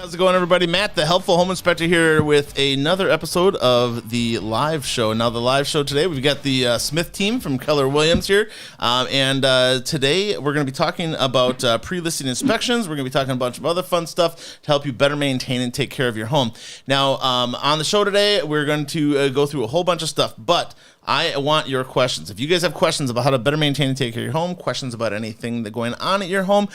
How's it going, everybody? Matt, the Helpful Home Inspector, here with another episode of the live show. Now, the live show today, we've got the Smith team from Keller Williams here. Today, we're going to be talking about pre-listing inspections. We're going to be talking a bunch of other fun stuff to help you better maintain and take care of your home. Now, on the show today, we're going to go through a whole bunch of stuff, but I want your questions. If you guys have questions about how to better maintain and take care of your home, questions about anything that's going on at your home,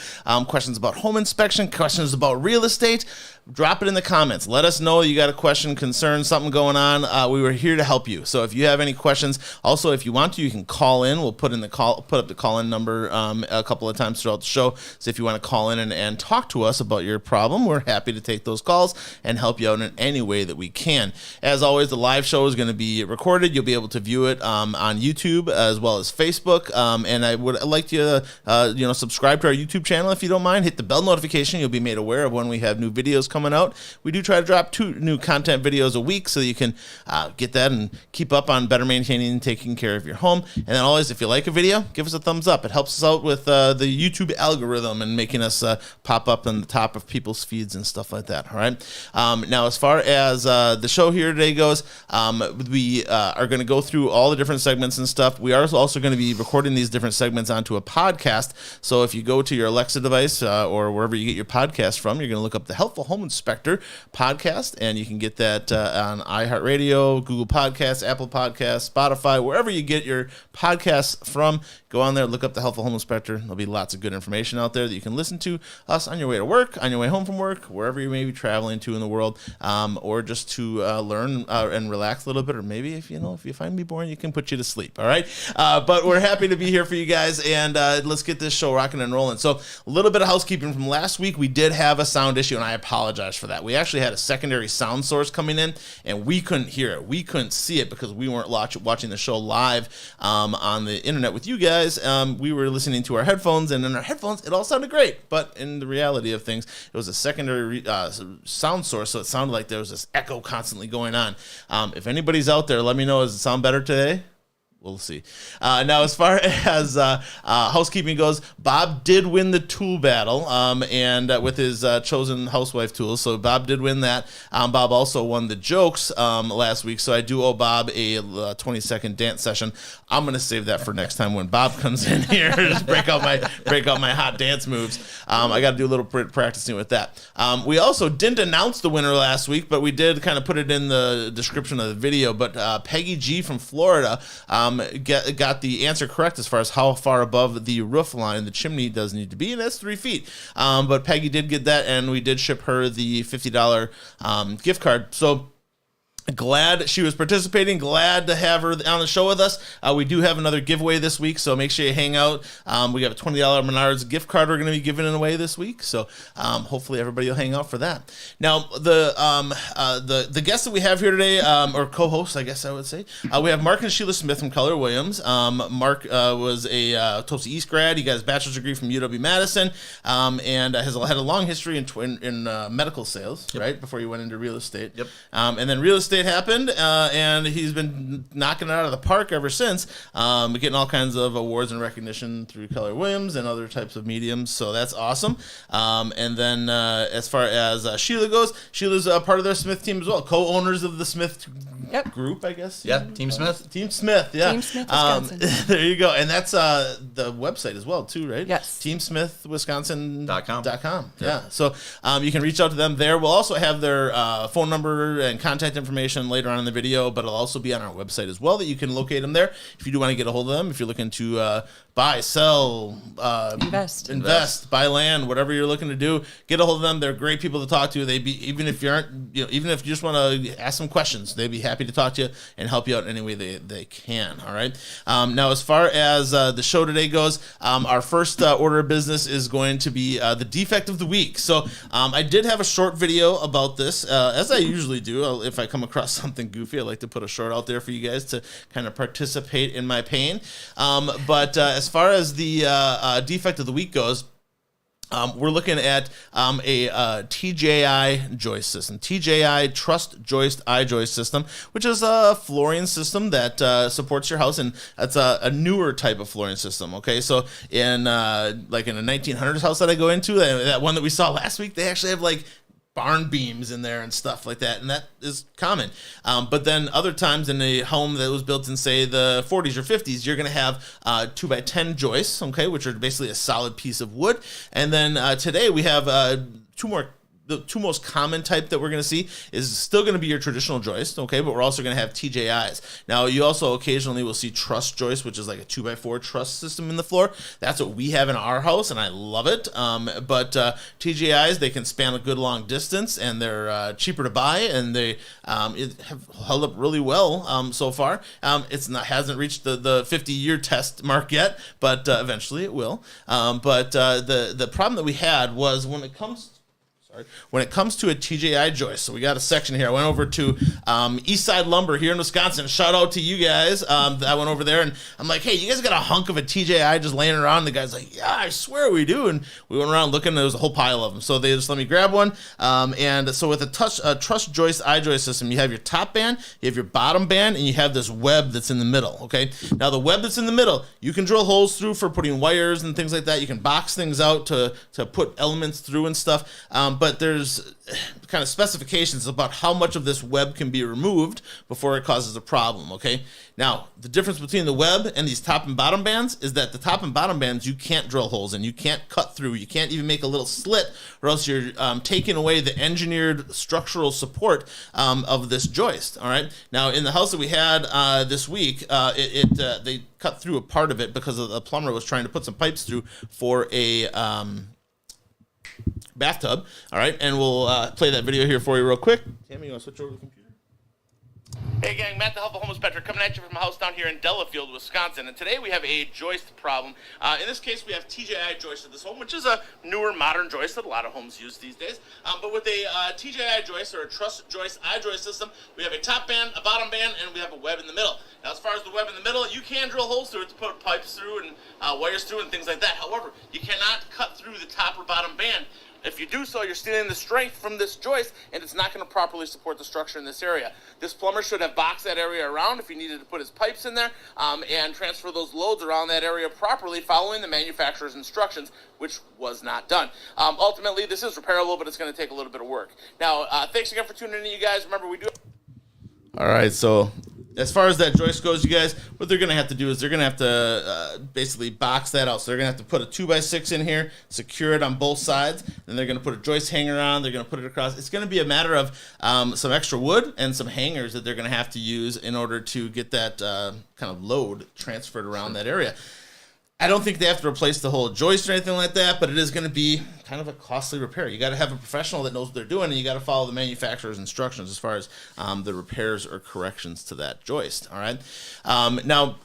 questions about home inspection, questions about real estate, drop it in the comments. Let us know you got a question, concern, something going on. We were here to help you. So if you have any questions, also if you want to, you can call in. We'll put up the call-in number a couple of times throughout the show. So if you want to call in and talk to us about your problem, we're happy to take those calls and help you out in any way that we can. As always, the live show is going to be recorded. You'll be able to view it on YouTube as well as Facebook. And I would like you to subscribe to our YouTube channel if you don't mind. Hit the bell notification. You'll be made aware of when we have new videos coming out. We do try to drop 2 new content videos a week so you can get that and keep up on better maintaining and taking care of your home. And then always, if you like a video, give us a thumbs up. It helps us out with the YouTube algorithm and making us pop up on the top of people's feeds and stuff like that. All right. Now, as far as the show here today goes, we are going to go through all the different segments and stuff. We are also going to be recording these different segments onto a podcast. So if you go to your Alexa device or wherever you get your podcast from, you're going to look up the Helpful Home Inspector podcast, and you can get that on iHeartRadio, Google Podcasts, Apple Podcasts, Spotify, wherever you get your podcasts from. Go on there, look up the Helpful Home Inspector. There'll be lots of good information out there that you can listen to us on your way to work, on your way home from work, wherever you may be traveling to in the world, or just to learn and relax a little bit, or maybe if you find me boring, you can put you to sleep. All right, but we're happy to be here for you guys, and let's get this show rocking and rolling. So a little bit of housekeeping from last week. We did have a sound issue, and I apologize for that. We actually had a secondary sound source coming in, and we couldn't hear it. We couldn't see it because we weren't watching the show live on the internet with you guys. We were listening to our headphones, and in our headphones, it all sounded great. But in the reality of things, it was a secondary sound source, so it sounded like there was this echo constantly going on. If anybody's out there, let me know. Does it sound better today? We'll see. Now, as far as housekeeping goes, Bob did win the tool battle, and with his chosen housewife tools. So Bob did win that. Bob also won the jokes last week, so I do owe Bob a 20-second dance session. I'm gonna save that for next time when Bob comes in here. Just break out my hot dance moves. I got to do a little practicing with that. We also didn't announce the winner last week, but we did kind of put it in the description of the video. But Peggy G from Florida got the answer correct as far as how far above the roof line the chimney does need to be, and that's 3 feet. But Peggy did get that, and we did ship her the $50 gift card. So glad she was participating. Glad to have her on the show with us. We do have another giveaway this week, so make sure you hang out. We got a $20 Menards gift card we're going to be giving it away this week, so hopefully everybody will hang out for that. Now, the guests that we have here today, or co-hosts, I guess I would say, we have Mark and Sheila Smith from Keller Williams. Mark was a Tulsa East grad. He got his bachelor's degree from UW-Madison, and has had a long history in medical sales, yep, right, before he went into real estate. Yep. And then real estate happened, and he's been knocking it out of the park ever since, getting all kinds of awards and recognition through Keller Williams and other types of mediums, so that's awesome. And then as far as Sheila goes, Sheila's part of their Smith team as well, co-owners of the Smith group, I guess. Yeah, Team Smith. Team Smith, yeah. Team Smith, Wisconsin. There you go, and that's the website as well, too, right? Yes. TeamSmithWisconsin.com. Yeah, so you can reach out to them there. We'll also have their phone number and contact information later on in the video, but it'll also be on our website as well that you can locate them there if you do want to get a hold of them. If you're looking to buy, sell, invest, buy land, whatever you're looking to do, get a hold of them. They're great people to talk to. Even if you just want to ask some questions, they'd be happy to talk to you and help you out any way they can. All right. Now, as far as the show today goes, our first order of business is going to be the defect of the week. So I did have a short video about this, as I usually do. If I come across something goofy, I like to put a short out there for you guys to kind of participate in my pain. But as far as the defect of the week goes, we're looking at a TJI joist system, TJI Trust Joist I-joist system, which is a flooring system that supports your house, and it's a newer type of flooring system. Okay, so in a 1900s house that I go into, that one that we saw last week, they actually have like barn beams in there and stuff like that, and that is common. But then other times in a home that was built in, say, the 40s or 50s, you're going to have 2x10 joists, okay, which are basically a solid piece of wood. And then today we have the two most common type that we're going to see is still going to be your traditional joist, okay, but we're also going to have TJIs. Now, you also occasionally will see truss joist, which is like a 2x4 truss system in the floor. That's what we have in our house, and I love it. But TJIs, they can span a good long distance, and they're cheaper to buy, and they have held up really well so far. Hasn't reached the 50-year test mark yet, but eventually it will. But the problem that we had was when it comes to a TJI joist. So we got a section here. I went over to East Side Lumber here in Wisconsin. Shout out to you guys. I went over there and I'm like, hey, you guys got a hunk of a TJI just laying around? The guy's like, yeah, I swear we do. And we went around looking, and there was a whole pile of them. So they just let me grab one. And so with a truss joist I-joist system, you have your top band, you have your bottom band, and you have this web that's in the middle, okay? Now the web that's in the middle, you can drill holes through for putting wires and things like that. You can box things out to put elements through and stuff. But there's kind of specifications about how much of this web can be removed before it causes a problem, okay? Now, the difference between the web and these top and bottom bands is that the top and bottom bands you can't drill holes in, you can't cut through, you can't even make a little slit, or else you're taking away the engineered structural support of this joist, all right? Now, in the house that we had this week, they cut through a part of it because the plumber was trying to put some pipes through for a bathtub, all right, and we'll play that video here for you real quick. Tammy, you want to switch over to the computer? Hey gang, Matt the Helpful Home Inspector coming at you from a house down here in Delafield, Wisconsin, and today we have a joist problem. In this case, we have TJI joist at this home, which is a newer modern joist that a lot of homes use these days. But with a TJI joist, or a truss joist I-joist system, we have a top band, a bottom band, and we have a web in the middle. Now, as far as the web in the middle, you can drill holes through it to put pipes through and wires through and things like that. However, you cannot cut through the top or bottom band. If you do so, you're stealing the strength from this joist, and it's not going to properly support the structure in this area. This plumber should have boxed that area around if he needed to put his pipes in there and transfer those loads around that area properly, following the manufacturer's instructions, which was not done. Ultimately, this is repairable, but it's going to take a little bit of work. Now, thanks again for tuning in, you guys. Remember, we do... All right, so as far as that joist goes, you guys, what they're going to have to do is they're going to have to basically box that out. So they're going to have to put a 2x6 in here, secure it on both sides, and they're going to put a joist hanger on. They're going to put it across. It's going to be a matter of some extra wood and some hangers that they're going to have to use in order to get that kind of load transferred around that area. I don't think they have to replace the whole joist or anything like that, but it is going to be kind of a costly repair. You got to have a professional that knows what they're doing, and you got to follow the manufacturer's instructions as far as the repairs or corrections to that joist. All right. Now,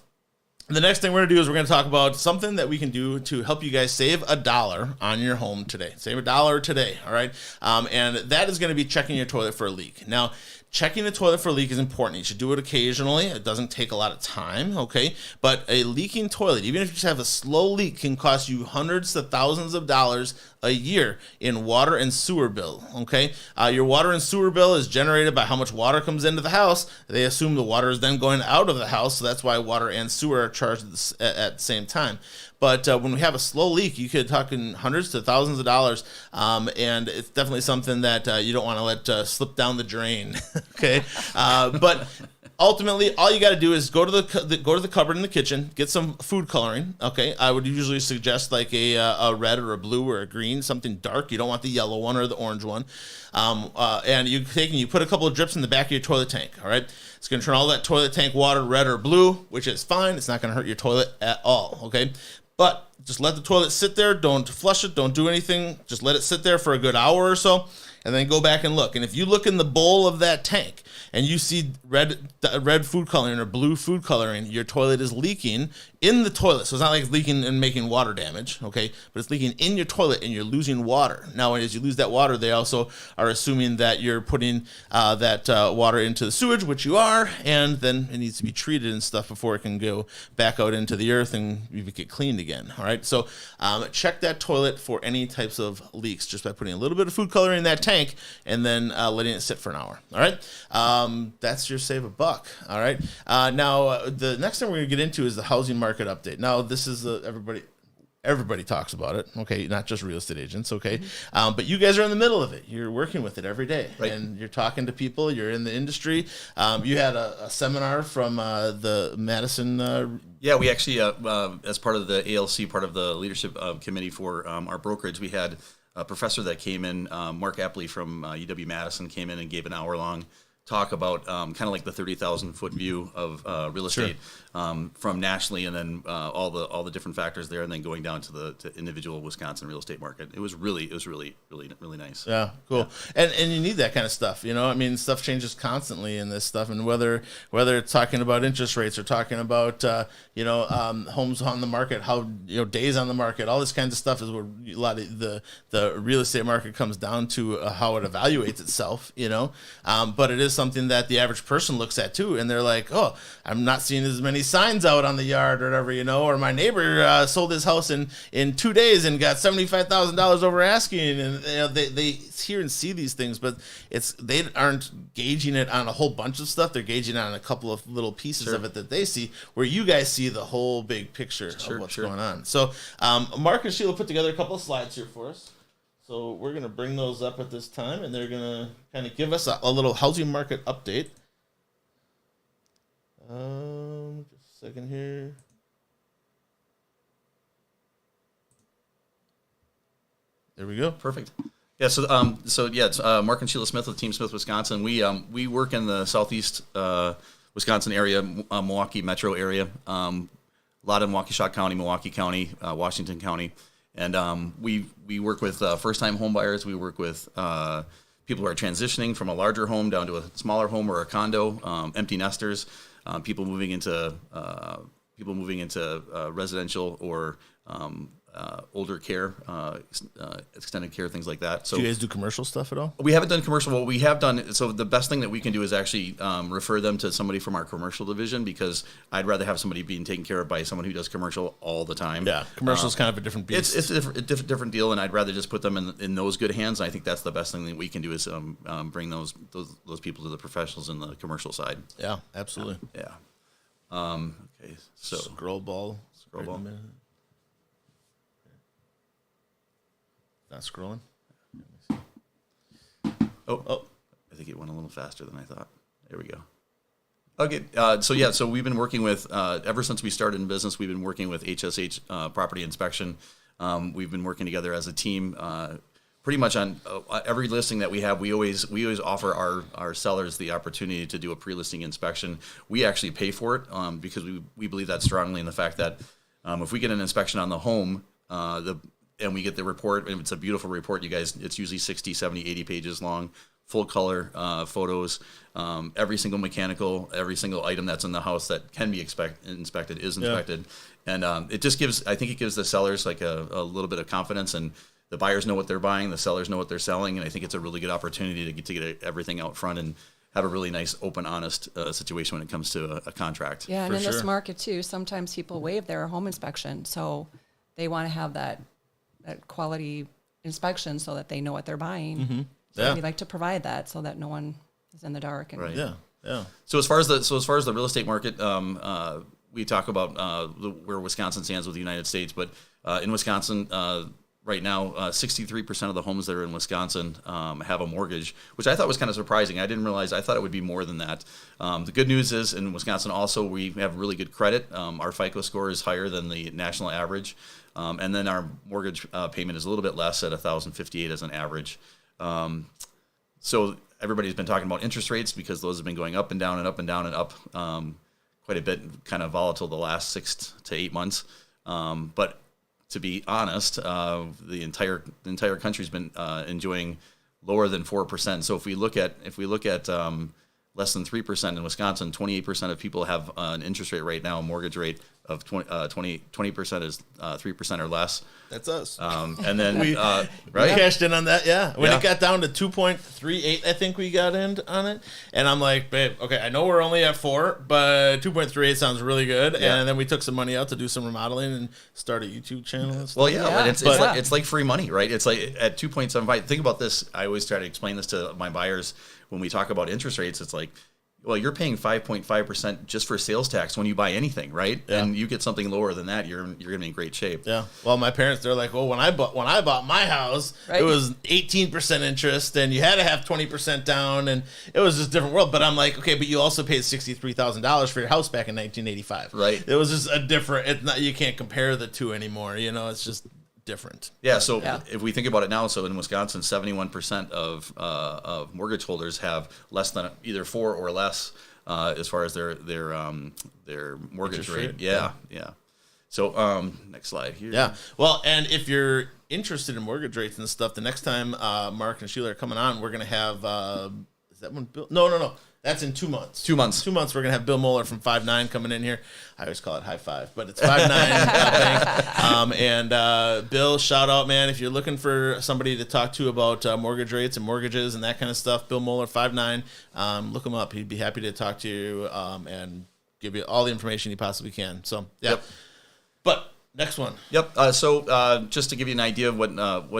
the next thing we're going to do is we're going to talk about something that we can do to help you guys save $1 on your home today. Save $1 today. All right. And that is going to be checking your toilet for a leak. Now, checking the toilet for a leak is important. You should do it occasionally. It doesn't take a lot of time, okay? But a leaking toilet, even if you just have a slow leak, can cost you hundreds to thousands of dollars a year in water and sewer bill, okay? Your water and sewer bill is generated by how much water comes into the house. They assume the water is then going out of the house, so that's why water and sewer are charged at the same time. But when we have a slow leak, you could talk in hundreds to thousands of dollars, and it's definitely something that you don't want to let slip down the drain. Okay, but ultimately, all you got to do is go to the cupboard in the kitchen, get some food coloring. Okay, I would usually suggest like a red or a blue or a green, something dark. You don't want the yellow one or the orange one. And you put a couple of drips in the back of your toilet tank. All right, it's going to turn all that toilet tank water red or blue, which is fine. It's not going to hurt your toilet at all. Okay. But just let the toilet sit there. Don't flush it. Don't do anything. Just let it sit there for a good hour or so, and then go back and look. And if you look in the bowl of that tank and you see red food coloring or blue food coloring, your toilet is leaking in the toilet. So it's not like it's leaking and making water damage, okay? But it's leaking in your toilet and you're losing water. Now, as you lose that water, they also are assuming that you're putting that water into the sewage, which you are, and then it needs to be treated and stuff before it can go back out into the earth and you get cleaned again, all right? So check that toilet for any types of leaks just by putting a little bit of food coloring in that tank and then letting it sit for an hour, all right? That's your save $1, all right? Now, the next thing we're going to get into is the housing market update. Now, this is everybody everybody talks about it. Okay, not just real estate agents. Okay, but you guys are in the middle of it. You're working with it every day, Right. and you're talking to people. You're in the industry. You had a seminar from the Madison. Yeah, we actually, as part of the ALC, part of the leadership committee for our brokerage, we had a professor that came in, Mark Epley from UW-Madison, came in and gave an hour-long talk about kind of like the 30,000-foot view of real estate from nationally, and then all the different factors there, and then going down to the individual Wisconsin real estate market. It was really nice. Yeah, cool. Yeah. And you need that kind of stuff. I mean, stuff changes constantly in this stuff, and whether it's talking about interest rates or talking about homes on the market, how days on the market, all this kinds of stuff is where a lot of the real estate market comes down to how it evaluates itself. But it is something that the average person looks at too, and they're like, oh, I'm not seeing as many signs out on the yard or whatever, or my neighbor sold his house in 2 days and got $75,000 over asking, and they hear and see these things, but they aren't gauging it on a whole bunch of stuff. They're gauging it on a couple of little pieces of it that they see, where you guys see the whole big picture of what's going on. So Mark and Sheila put together a couple of slides here for us. So we're going to bring those up at this time, and they're going to kind of give us a little housing market update. Just a second here. There we go. Perfect. Yeah. So it's Mark and Sheila Smith with Team Smith Wisconsin. We work in the southeast Wisconsin area, Milwaukee metro area. A lot in Waukesha County, Milwaukee County, Washington County. And we work with first-time home buyers. We work with people who are transitioning from a larger home down to a smaller home or a condo, empty nesters, people moving into residential or older care, extended care, things like that. So, do you guys do commercial stuff at all? We haven't done commercial. What we have done, so the best thing that we can do is actually refer them to somebody from our commercial division, because I'd rather have somebody being taken care of by someone who does commercial all the time. Yeah, commercial is kind of a different beast. It's a different deal, and I'd rather just put them in those good hands. And I think that's the best thing that we can do is bring those people to the professionals in the commercial side. Yeah, absolutely. Yeah. Okay, so scroll ball. Not scrolling. Oh, I think it went a little faster than I thought. There we go. Okay, so we've been working with, ever since we started in business, we've been working with HSH Property Inspection. We've been working together as a team, pretty much on every listing that we have. We always offer our sellers the opportunity to do a pre-listing inspection. We actually pay for it because we believe that strongly in the fact that if we get an inspection on the home, and we get the report, and it's a beautiful report, you guys, it's usually 60, 70, 80 pages long, full color photos, every single mechanical, every single item that's in the house that can be inspected is inspected. And it just gives the sellers like a little bit of confidence, and the buyers know what they're buying, the sellers know what they're selling, and I think it's a really good opportunity to get everything out front and have a really nice, open, honest situation when it comes to a contract. Yeah, and in this market too, sometimes people waive their home inspection, so they want to have that quality inspection so that they know what they're buying. Mm-hmm. So we like to provide that so that no one is in the dark. And right. Yeah. So as far as the real estate market, we talk about where Wisconsin stands with the United States, but in Wisconsin right now, 63% of the homes that are in Wisconsin have a mortgage, which I thought was kind of surprising. I didn't realize. I thought it would be more than that. The good news is in Wisconsin also we have really good credit. Our FICO score is higher than the national average. And then our mortgage payment is a little bit less at $1,058 as an average. So everybody's been talking about interest rates because those have been going up and down and up and down and up quite a bit, kind of volatile the last 6 to 8 months. But to be honest, the entire country's been enjoying lower than 4%. So if we look at less than 3% in Wisconsin, 28% of people have an interest rate right now, a mortgage rate of 20% is 3% or less. That's us. And then we cashed in on that. Yeah. When it got down to 2.38, I think we got in on it. And I'm like, babe, okay, I know we're only at 4, but 2.38 sounds really good. Yeah. And then we took some money out to do some remodeling and start a YouTube channel and stuff. Well, yeah. It's like free money, right? It's like at 2.75. Think about this. I always try to explain this to my buyers when we talk about interest rates. It's like, well, you're paying 5.5% just for sales tax when you buy anything, right? Yeah. And you get something lower than that, you're going to be in great shape. Yeah. Well, my parents, they're like, well, when I bought my house, Right. it was 18% interest, and you had to have 20% down, and it was just a different world. But I'm like, okay, but you also paid $63,000 for your house back in 1985. Right. It was just a different. It's not. You can't compare the two anymore. It's just different. Yeah, so Yeah. if we think about it now, so in Wisconsin, 71% of mortgage holders have less than either 4 or less as far as their mortgage Interest rate. rate? Yeah. So next slide here. Yeah. Well, and if you're interested in mortgage rates and stuff, the next time Mark and Sheila are coming on, we're gonna have is that when Bill? No. That's in 2 months. 2 months. 2 months. We're gonna have Bill Moeller from 5'9" coming in here. I always call it high five, but it's 5'9". Bank. And Bill, shout out, man! If you're looking for somebody to talk to about mortgage rates and mortgages and that kind of stuff, Bill Moeller, 5'9". Look him up. He'd be happy to talk to you and give you all the information he possibly can. So yeah. Yep. But next one. Yep. So just to give you an idea of what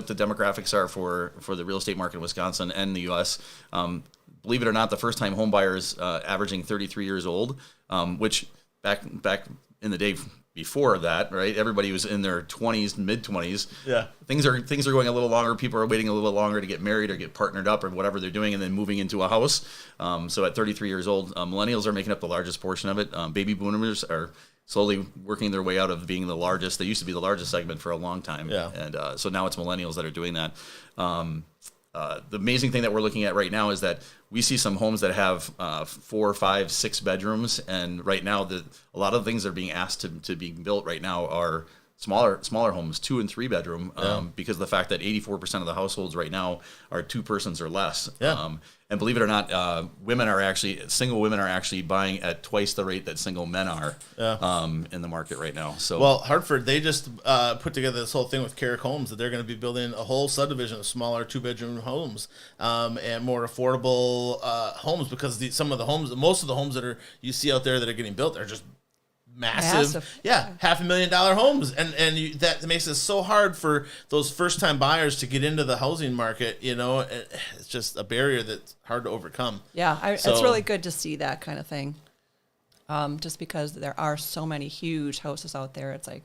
the demographics are for the real estate market in Wisconsin and the U.S., believe it or not, the first-time home buyers averaging 33 years old, which back in the day before that, right? Everybody was in their 20s, mid-20s. Yeah. Things are going a little longer. People are waiting a little longer to get married or get partnered up or whatever they're doing, and then moving into a house. So at 33 years old, millennials are making up the largest portion of it. Baby boomers are slowly working their way out of being the largest. They used to be the largest segment for a long time. Yeah. And so now it's millennials that are doing that. The amazing thing that we're looking at right now is that we see some homes that have 4, 5, 6 bedrooms, and right now a lot of things that are being asked to be built right now are smaller homes, 2 and 3 bedroom, because of the fact that 84% of the households right now are 2 persons or less. Yeah. And believe it or not, single women are actually buying at twice the rate that single men are in the market right now. So Well, Hartford, they just put together this whole thing with Carrick Homes that they're going to be building a whole subdivision of smaller 2-bedroom homes and more affordable homes, because most of the homes that you see out there that are getting built are just massive. Yeah, $500,000 homes, and that makes it so hard for those first-time buyers to get into the housing market. It's just a barrier that's hard to overcome. Yeah, So- it's really good to see that kind of thing. Just because there are so many huge houses out there, it's like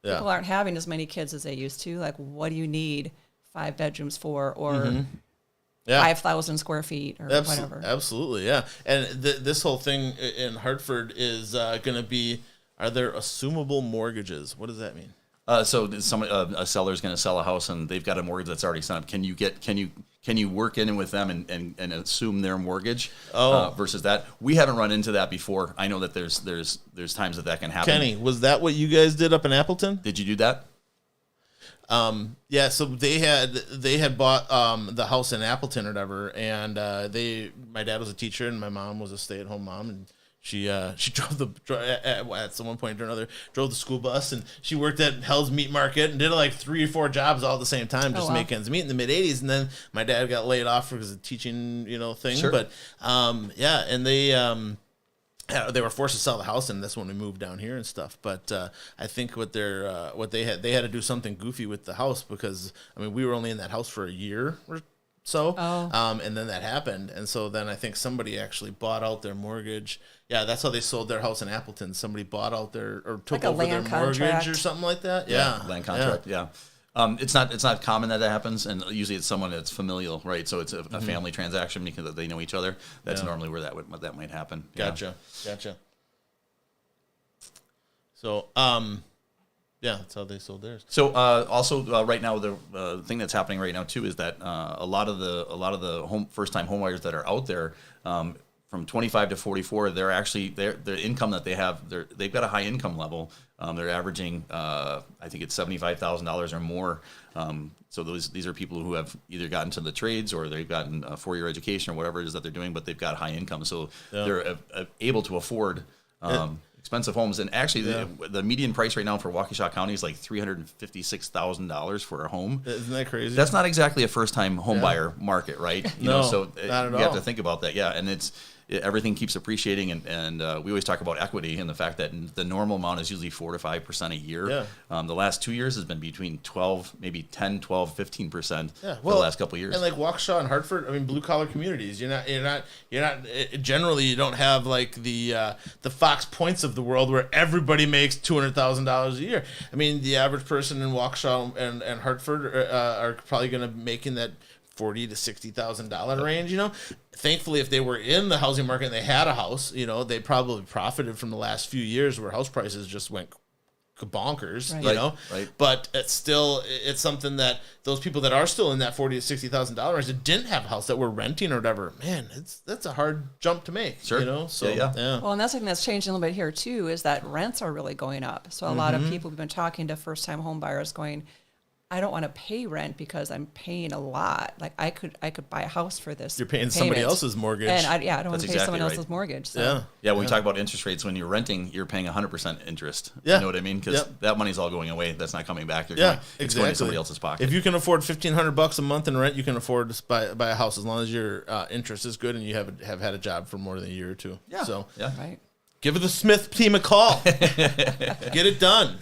people aren't having as many kids as they used to. Like, what do you need 5 bedrooms for, or 5,000 square feet, or whatever? Absolutely, yeah. And this whole thing in Hartford is going to be: are there assumable mortgages? What does that mean? So a seller is going to sell a house and they've got a mortgage that's already set up. Can you work in with them and assume their mortgage versus that? We haven't run into that before. I know that there's times that can happen. Kenny, was that what you guys did up in Appleton? Did you do that? Yeah, so they had bought the house in Appleton or whatever, and my dad was a teacher and my mom was a stay-at-home mom, and she drove at some point or another drove the school bus, and she worked at Hell's Meat Market and did like 3 or 4 jobs all at the same time just to make ends meet in the mid '80s. And then my dad got laid off because of the teaching thing. Sure. But and they were forced to sell the house, and that's when we moved down here and stuff. But I think they had to do something goofy with the house, because we were only in that house for a year or so, and then that happened, and so then I think somebody actually bought out their mortgage. Yeah, that's how they sold their house in Appleton. Somebody bought out or took Like a over their land mortgage contract. or something like that. Land contract. Yeah. It's not common that happens, and usually it's someone that's familial, right? So it's a family transaction because they know each other. That's normally where that might happen. Gotcha. So, that's how they sold theirs. So also right now, the thing that's happening right now too is that a lot of the first-time homebuyers that are out there, from 25 to 44, their income that they have, they've got a high income level. They're averaging, I think it's $75,000 or more. So these are people who have either gotten to the trades or they've gotten a 4-year education or whatever it is that they're doing, but they've got high income, so they're able to afford expensive homes. And actually, the median price right now for Waukesha County is like $356,000 for a home. Isn't that crazy? That's not exactly a first-time home buyer market, right? No, so not at you all. have to think about that. Yeah, and everything keeps appreciating, and we always talk about equity and the fact that the normal amount is usually 4 to 5% a year. Yeah. The last 2 years has been between 12, maybe 10, 12, 15% Yeah. for the last couple of years. And like Waukesha and Hartford, I mean, blue collar communities. You're not. Generally, you don't have like the Fox Points of the world where everybody makes $200,000 a year. I mean, the average person in Waukesha and Hartford are probably going to be making that $40,000 to $60,000 range. Thankfully, if they were in the housing market and they had a house, they probably profited from the last few years where house prices just went bonkers. Right. Right. But it's something that those people that are still in that $40,000 to $60,000 range that didn't have a house, that were renting or whatever, man, that's a hard jump to make. Sure. So Yeah. Well, and that's something that's changed a little bit here too, is that rents are really going up. So a lot of people have been talking to first-time home buyers going, I don't want to pay rent because I'm paying a lot. Like I could buy a house for this. You're paying somebody else's mortgage. And I don't want to pay exactly someone right. else's mortgage. So. Yeah, when we talk about interest rates, when you're renting, you're paying 100% interest. Yeah. You know what I mean? Because that money's all going away. That's not coming back. It's Exactly. going to somebody else's pocket. If you can afford $1,500 a month in rent, you can afford to buy a house as long as your interest is good and you have had a job for more than a year or two. Yeah. So Right. give the Smith team a call. Get it done.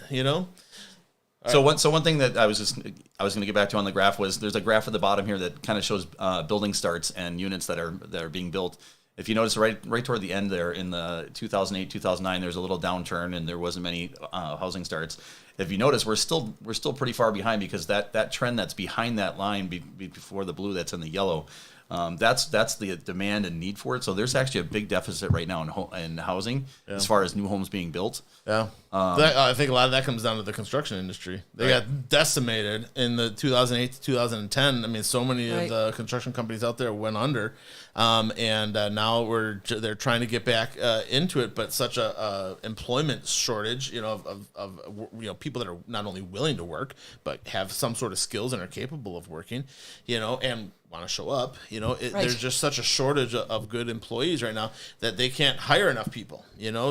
So one thing that I was going to get back to on the graph was there's a graph at the bottom here that kind of shows building starts and units that are being built. If you notice right toward the end there in the 2008 2009, there's a little downturn and there wasn't many housing starts. If you notice, we're still pretty far behind because that trend that's behind that line before the blue that's in the yellow. That's the demand and need for it. So there's actually a big deficit right now in housing as far as new homes being built. Yeah, I think a lot of that comes down to the construction industry. They got decimated in the 2008 to 2010. I mean, so many of the construction companies out there went under, and now they're trying to get back into it. But such a employment shortage, of people that are not only willing to work but have some sort of skills and are capable of working, and want to show up. There's just such a shortage of good employees right now that they can't hire enough people.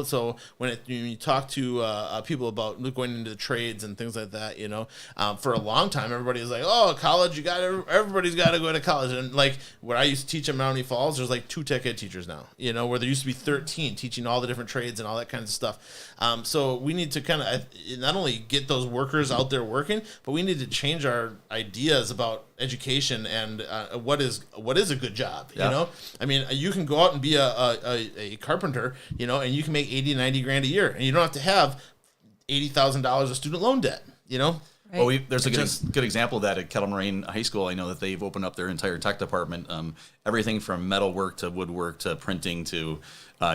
So when you talk to people about going into the trades and things like that, for a long time everybody was like, "Oh, college, everybody's got to go to college." And like where I used to teach in Mount Falls, there's like 2 tech ed teachers now. Where there used to be 13 teaching all the different trades and all that kind of stuff. So we need to kind of not only get those workers out there working, but we need to change our ideas about education and what is a good job. I mean, you can go out and be a carpenter, and you can make 80, 90 grand a year, and you don't have to have $80,000 of student loan debt. Right. Well, there's a good example of that at Kettle Moraine High School. I know that they've opened up their entire tech department. Everything from metal work to woodwork to printing to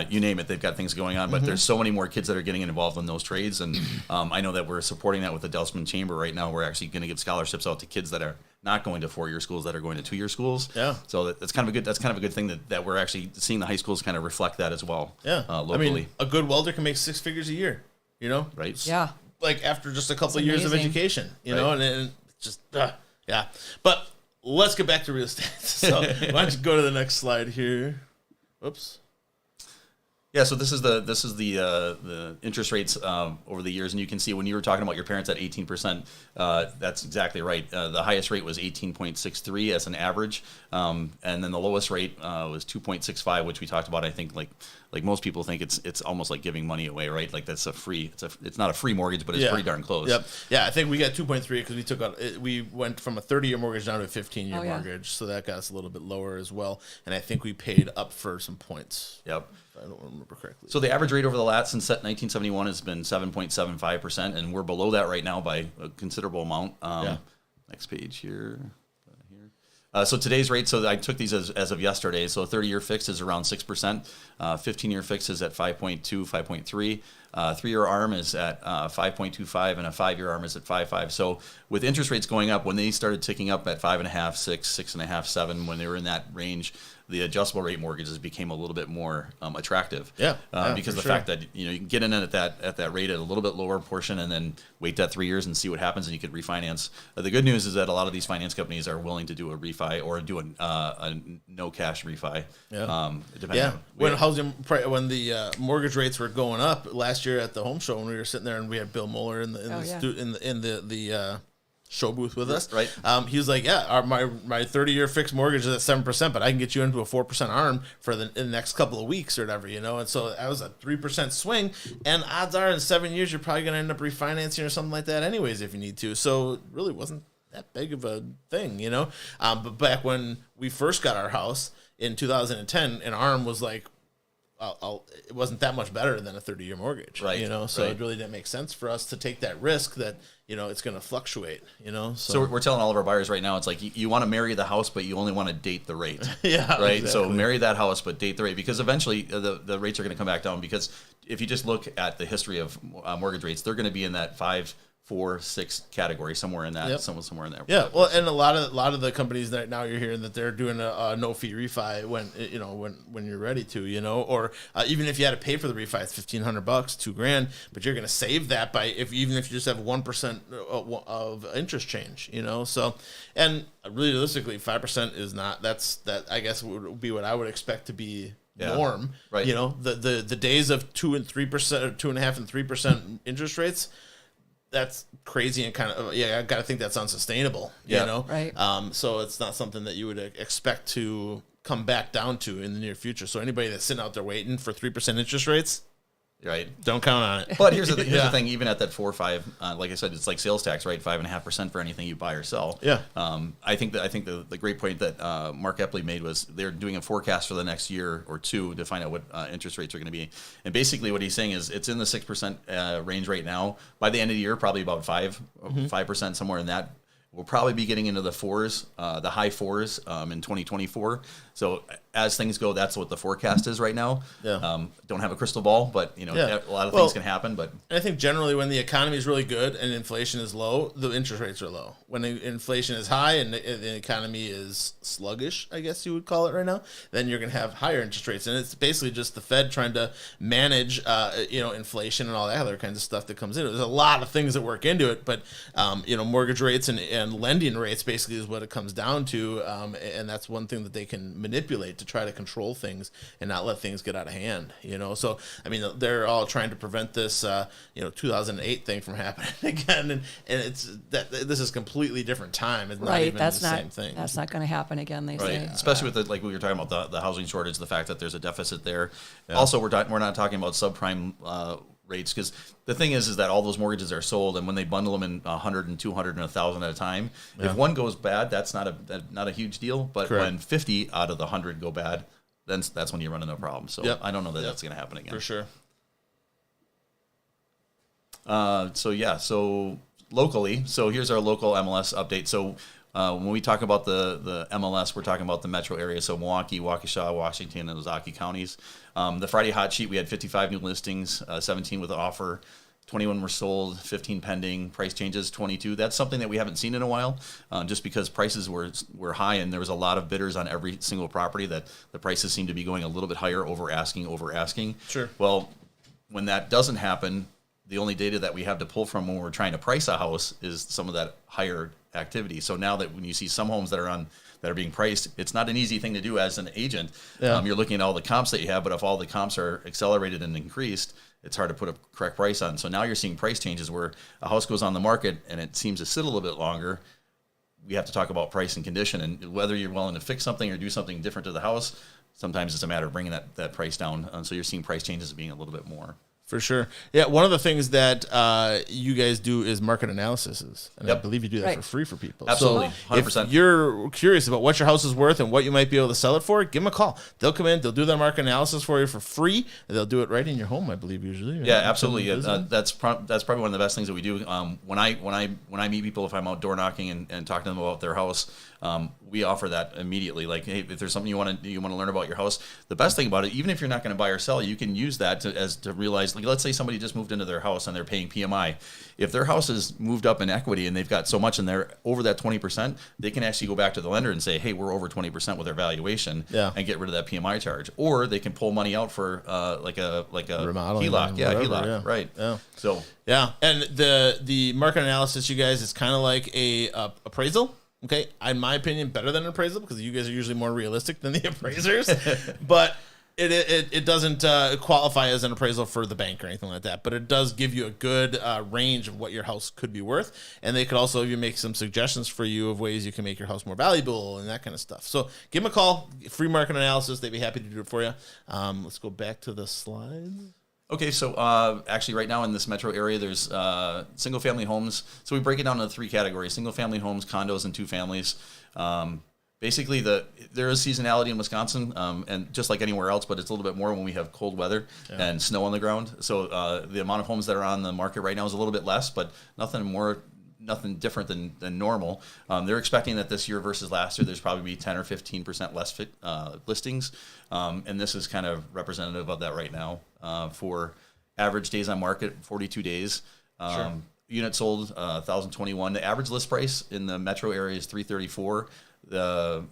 you name it. They've got things going on. But there's so many more kids that are getting involved in those trades. And I know that we're supporting that with the Delsman Chamber right now. We're actually going to give scholarships out to kids that are not going to 4-year schools, that are going to 2-year schools. Yeah. So that's kind of a good thing that we're actually seeing the high schools kind of reflect that as well. Yeah. Locally. I mean, a good welder can make 6 figures a year. Right. Yeah. Like after just a couple of years of education, Right. and it's just, yeah. But let's get back to real estate. So why don't you go to the next slide here? Whoops. Yeah, so this is the interest rates over the years, and you can see when you were talking about your parents at 18%, that's exactly right. The highest rate was 18.63 as an average, and then the lowest rate was 2.65, which we talked about. I think like most people think it's almost like giving money away, right? Like that's it's not a free mortgage, but it's pretty darn close. Yep. Yeah, I think we got 2.3 because we went from a 30-year mortgage down to a 15-year mortgage, so that got us a little bit lower as well. And I think we paid up for some points. Yep. I don't remember correctly. So the average rate over the last since 1971 has been 7.75%, and we're below that right now by a considerable amount. Next page here. So today's rate, so I took these as of yesterday. So a 30-year fix is around 6%. 15-year fix is at 5.2, 5.3. 3-year ARM is at 5.25, and a 5-year ARM is at 5.5. So with interest rates going up, when they started ticking up at 5.5, 6, 6.5, 7, when they were in that range, the adjustable rate mortgages became a little bit more attractive. Because the fact that you can get in at that rate at a little bit lower portion and then wait that 3 years and see what happens, and you could refinance. The good news is that a lot of these finance companies are willing to do a refi or do a no cash refi. When the mortgage rates were going up last year at the home show, when we were sitting there and we had Bill Mueller in the show booth with us. Right. He was like, yeah, my 30-year fixed mortgage is at 7%, but I can get you into a 4% ARM for in the next couple of weeks or whatever, you know? And so that was a 3% swing. And odds are in 7 years, you're probably going to end up refinancing or something like that anyways if you need to. So it really wasn't that big of a thing, you know? But back when we first got our house in 2010, an ARM was like, it wasn't that much better than a 30-year mortgage, right? You know, so it really didn't make sense for us to take that risk that, you know, it's going to fluctuate, you know. So we're telling all of our buyers right now, it's like you want to marry the house, but you only want to date the rate. Yeah, right. Exactly. So marry that house, but date the rate, because eventually the rates are going to come back down. Because if you just look at the history of mortgage rates, they're going to be in that 5, 4, 6 category, somewhere in that, somewhere in there. Yeah, well, and a lot of the companies that now you're hearing that they're doing a no fee refi when you're ready to, you know, or even if you had to pay for the refi, it's $1,500, $2,000, but you're going to save that even if you just have 1% of interest change, you know. So, and realistically, 5% is not that I guess would be what I would expect to be norm, right? You know, the days of 2 and 3%, or 2.5% and 3% interest rates. That's crazy and kind of, I got to think that's unsustainable, you know? Right. So it's not something that you would expect to come back down to in the near future. So anybody that's sitting out there waiting for 3% interest rates, right, don't count on it. But here's the thing, even at that 4 or 5, like I said, it's like sales tax, right? 5.5% for anything you buy or sell. Yeah. I think the great point that Mark Epley made was they're doing a forecast for the next year or two to find out what interest rates are going to be. And basically what he's saying is it's in the 6% range right now. By the end of the year, probably about 5%, somewhere in that. We'll probably be getting into the high fours in 2024. So as things go, that's what the forecast is right now. Yeah. Don't have a crystal ball, but a lot of things can happen. But I think generally when the economy is really good and inflation is low, the interest rates are low. When inflation is high and the economy is sluggish, I guess you would call it right now, then you're going to have higher interest rates. And it's basically just the Fed trying to manage, inflation and all that other kinds of stuff that comes in. There's a lot of things that work into it, but mortgage rates and lending rates basically is what it comes down to, and that's one thing that they can manipulate to try to control things and not let things get out of hand, you know. So I mean, they're all trying to prevent this 2008 thing from happening again, and it's that this is completely different time. It's not even same thing. That's not going to happen again, they say. Especially with like we were talking about the housing shortage, the fact that there's a deficit there. Yeah. Also, we're not talking about subprime rates, because the thing is that all those mortgages are sold, and when they bundle them in 100 and 200 and 1,000 at a time, if one goes bad, that's not a huge deal. But when 50 out of the 100 go bad, then that's when you run into a problem. So I don't know that that's going to happen again. For sure. So locally, so here's our local MLS update. So when we talk about the MLS, we're talking about the metro area, so Milwaukee, Waukesha, Washington, and Ozaukee counties. The Friday hot sheet, we had 55 new listings, 17 with an offer, 21 were sold, 15 pending, price changes 22. That's something that we haven't seen in a while, just because prices were high and there was a lot of bidders on every single property, that the prices seem to be going a little bit higher, over asking. Sure. Well, when that doesn't happen, the only data that we have to pull from when we're trying to price a house is some of that higher activity. So now that when you see some homes that are being priced, it's not an easy thing to do as an agent. Yeah. You're looking at all the comps that you have, but if all the comps are accelerated and increased, it's hard to put a correct price on. So now you're seeing price changes where a house goes on the market and it seems to sit a little bit longer. We have to talk about price and condition, and whether you're willing to fix something or do something different to the house. Sometimes it's a matter of bringing that price down. So you're seeing price changes being a little bit more. For sure. Yeah, one of the things that you guys do is market analysis. And I believe you do that for free for people. Absolutely, so 100%. If you're curious about what your house is worth and what you might be able to sell it for, give them a call. They'll come in, they'll do their market analysis for you for free, and they'll do it right in your home, I believe, usually. Right? Yeah, absolutely. That's probably one of the best things that we do. When I meet people, if I'm outdoor knocking and talking to them about their house, we offer that immediately. Like, hey, if there's something you want to learn about your house, the best thing about it, even if you're not going to buy or sell, you can use that to realize, like, let's say somebody just moved into their house and they're paying PMI. If their house is moved up in equity and they've got so much and they're over that 20%, they can actually go back to the lender and say, hey, we're over 20% with our valuation, and get rid of that PMI charge. Or they can pull money out for like a remodeling, HELOC. Yeah, whatever, HELOC. Right. Yeah. So yeah, and the market analysis, you guys, is kind of like a appraisal. Okay, in my opinion, better than an appraisal, because you guys are usually more realistic than the appraisers. But It doesn't qualify as an appraisal for the bank or anything like that, but it does give you a good range of what your house could be worth, and they could also even make some suggestions for you of ways you can make your house more valuable and that kind of stuff. So give them a call, free market analysis. They'd be happy to do it for you. Let's go back to the slides. Okay, so actually right now in this metro area, there's single-family homes. So we break it down into 3 categories: single-family homes, condos, and 2 families. Basically, there is seasonality in Wisconsin, and just like anywhere else, but it's a little bit more when we have cold weather and snow on the ground. So the amount of homes that are on the market right now is a little bit less, but nothing different than normal. They're expecting that this year versus last year, there's probably be 10 or 15% less listings, and this is kind of representative of that right now. For average days on market, 42 days. Sure. Units sold 1,021. The average list price in the metro area is 334. The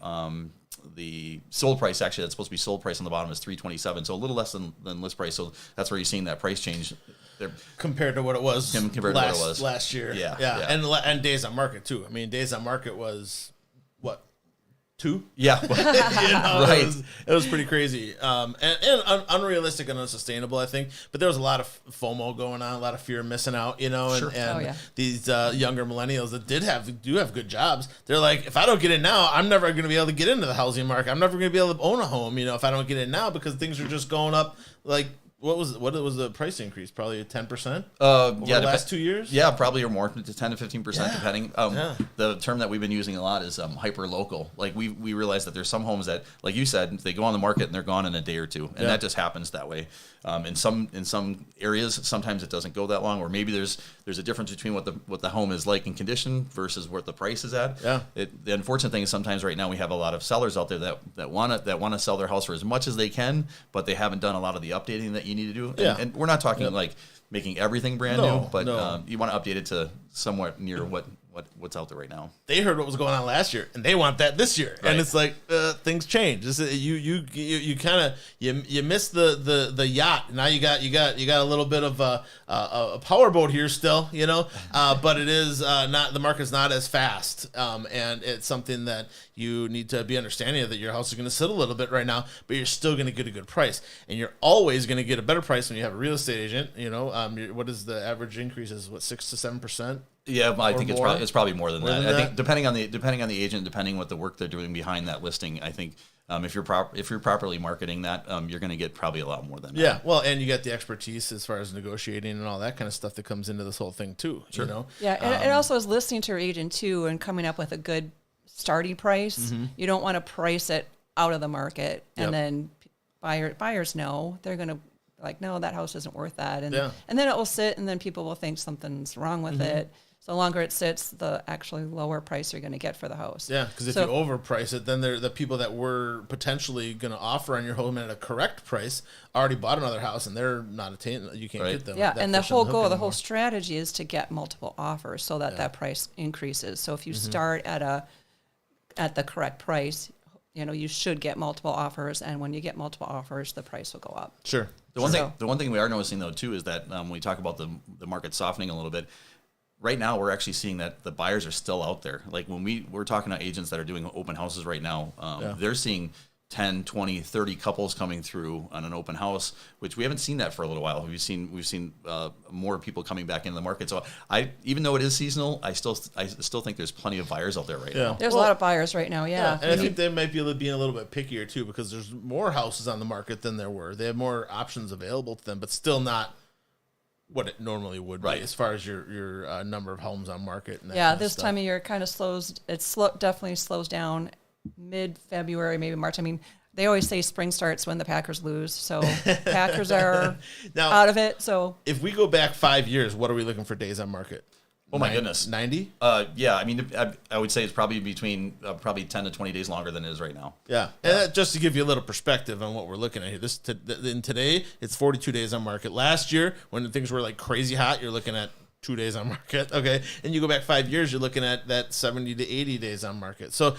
sold price, actually, that's supposed to be sold price on the bottom, is 327. So a little less than list price. So that's where you're seeing that price change there. Compared to what it was last year. Yeah. And days on market too. I mean, days on market was what, 2? Yeah. Right. It was pretty crazy. And unrealistic and unsustainable, I think. But there was a lot of FOMO going on, a lot of fear of missing out, Sure. and these younger millennials that do have good jobs, they're like, if I don't get in now, I'm never going to be able to get into the housing market. I'm never going to be able to own a home, if I don't get in now, because things are just going up like. What was the price increase? Probably 10%? Over the last 2 years? Yeah, probably, or more, to 10 to 15%, depending. The term that we've been using a lot is hyper local. Like we realize that there's some homes that, like you said, they go on the market and they're gone in a day or two, and that just happens that way. In some areas, sometimes it doesn't go that long, or maybe there's a difference between what the home is like in condition versus what the price is at. Yeah. The unfortunate thing is sometimes right now we have a lot of sellers out there that want to sell their house for as much as they can, but they haven't done a lot of the updating that you need to do. And we're not talking like making everything brand new, but you want to update it to somewhat near what's out there right now. They heard what was going on last year, and they want that this year. Right. And it's like things change. You kind of you miss the yacht. Now you got a little bit of a powerboat here still, but it is not, the market's not as fast, and it's something that you need to be understanding of, that your house is going to sit a little bit right now, but you're still going to get a good price, and you're always going to get a better price when you have a real estate agent. What is the average increase? Is 6 to 7%? Yeah, I think it's probably more than that. I think depending on the agent, depending what the work they're doing behind that listing, I think if you're properly marketing that, you're going to get probably a lot more than that. Yeah, well, and you got the expertise as far as negotiating and all that kind of stuff that comes into this whole thing too. Sure. Yeah, and it also is listening to your agent too and coming up with a good starting price. Mm-hmm. You don't want to price it out of the market, and then buyers know they're going to. Like, no, that house isn't worth that. And then it will sit, and then people will think something's wrong with it. So the longer it sits, the actually lower price you're going to get for the house. Yeah, because if you overprice it, then the people that were potentially going to offer on your home at a correct price already bought another house, and they're not attainable. You can't get them. Yeah, and the whole goal, the whole strategy is to get multiple offers so that that price increases. So if you start at the correct price, you should get multiple offers, and when you get multiple offers, the price will go up. Sure. The one thing we are noticing though too is that when we talk about the market softening a little bit, right now we're actually seeing that the buyers are still out there. Like when we're talking to agents that are doing open houses right now, they're seeing 10, 20, 30 couples coming through on an open house, which we haven't seen that for a little while. We've seen more people coming back into the market. So even though it is seasonal, I still think there's plenty of buyers out there right now. There's a lot of buyers right now. Yeah. And I think they might be being a little bit pickier too, because there's more houses on the market than there were. They have more options available to them, but still not what it normally would be as far as your number of homes on market. And that this time of year kind of definitely slows down. Mid-February, maybe March. I mean, they always say spring starts when the Packers lose, so Packers are now out of it. So if we go back 5 years, what are we looking for days on market? Oh my goodness, 90? Yeah, I mean, I would say it's probably between 10 to 20 days longer than it is right now. Yeah, and just to give you a little perspective on what we're looking at here, today it's 42 days on market. Last year, when things were like crazy hot, you're looking at 2 days on market. Okay, and you go back 5 years, you're looking at that 70 to 80 days on market. So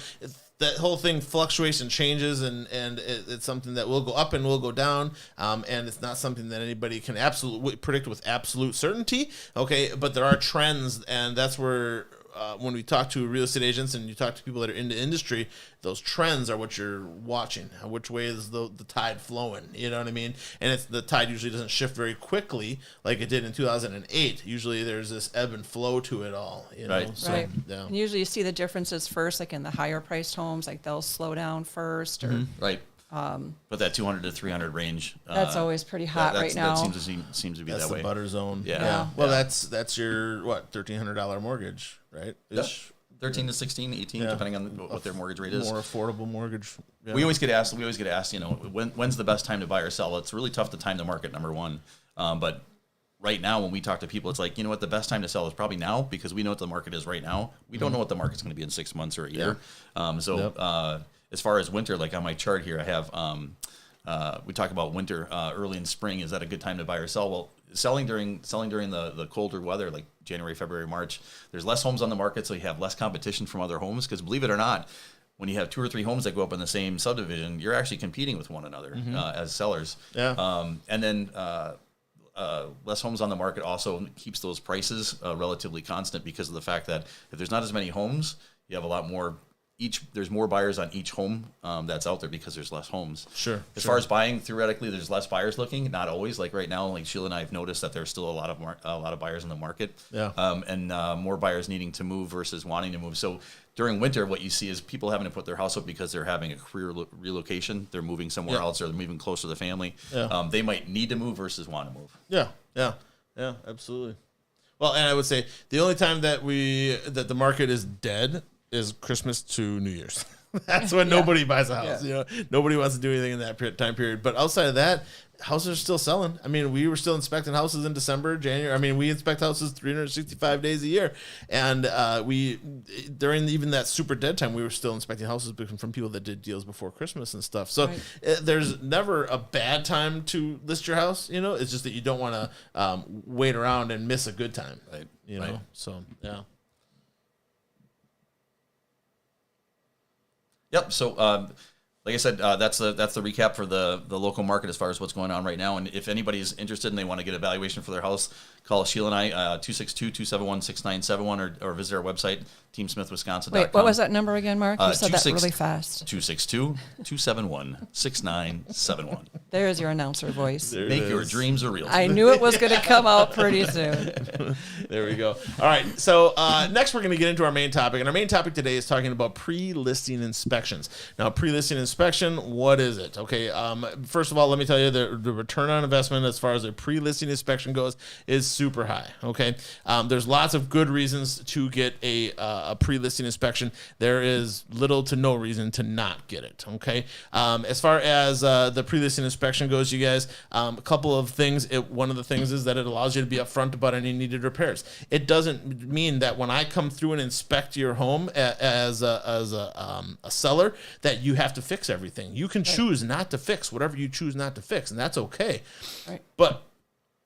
that whole thing fluctuates and changes, and it's something that will go up and will go down, and it's not something that anybody can absolutely predict with absolute certainty. Okay, but there are trends, and that's where when we talk to real estate agents and you talk to people that are in the industry, those trends are what you're watching. Which way is the tide flowing? You know what I mean? And the tide usually doesn't shift very quickly like it did in 2008. Usually there's this ebb and flow to it all. You know? Right. So, Right. yeah. And usually you see the differences first, like in the higher priced homes, like they'll slow down first, or Right. But that 200 to 300 range. that's always pretty hot right now. That seems to be That's that the way. butter zone. Yeah. Well, Yeah. that's your $1,300 mortgage, right? Yeah. Ish. 13 to 16, 18, Yeah. depending on what their mortgage rate is. More affordable mortgage. Yeah. We always get asked, you know, when's the best time to buy or sell? It's really tough to time the market, number one. But right now, when we talk to people, it's like, you know what, the best time to sell is probably now, because we know what the market is right now. We don't know what the market's going to be in 6 months or a year. As far as winter, like on my chart here, I have, we talk about winter early in spring. Is that a good time to buy or sell? Well, selling during the colder weather, like January, February, March, there's less homes on the market, so you have less competition from other homes. Because believe it or not, when you have 2 or 3 homes that go up in the same subdivision, you're actually competing with one another as sellers. Yeah. And then less homes on the market also keeps those prices relatively constant, because of the fact that if there's not as many homes, you have a lot more. There's more buyers on each home that's out there because there's less homes. Sure. As far as buying, theoretically, there's less buyers looking. Not always. Like right now, like Sheila and I have noticed that there's still a lot of buyers in the market. Yeah. And more buyers needing to move versus wanting to move. So during winter, what you see is people having to put their house up because they're having a career relocation. They're moving somewhere else, or they're moving closer to the family. Yeah. They might need to move versus want to move. Yeah, absolutely. Well, and I would say the only time that the market is dead is Christmas to New Year's. That's when nobody buys a house. You know, nobody wants to do anything in that time period. But outside of that, houses are still selling. I mean, we were still inspecting houses in December, January. I mean, we inspect houses 365 days a year, and we during even that super dead time, we were still inspecting houses from people that did deals before Christmas and stuff. So there's never a bad time to list your house. You know, it's just that you don't want to wait around and miss a good time. Right. You know. So yeah. Yep. So, like I said, that's the recap for the local market as far as what's going on right now. And if anybody's interested and they want to get a valuation for their house, call Sheila and I, 262-271-6971, or visit our website, teamsmithwisconsin.com. Wait, what was that number again, Mark? You said that really fast. 262-271-6971. There's your announcer voice. Make your dreams a reality. I knew it was going to come out pretty soon. There we go. All right. So next we're going to get into our main topic. And our main topic today is talking about pre-listing inspections. Now, pre-listing inspection, what is it? Okay. First of all, let me tell you the return on investment as far as a pre-listing inspection goes is super high. Okay. There's lots of good reasons to get a pre-listing inspection. There is little to no reason to not get it. Okay. As far as the pre-listing inspection goes, you guys, a couple of things. One of the things is that it allows you to be upfront about any needed repairs. It doesn't mean that when I come through and inspect your home as a seller that you have to fix everything. You can choose not to fix whatever you choose not to fix, and that's okay. Right. But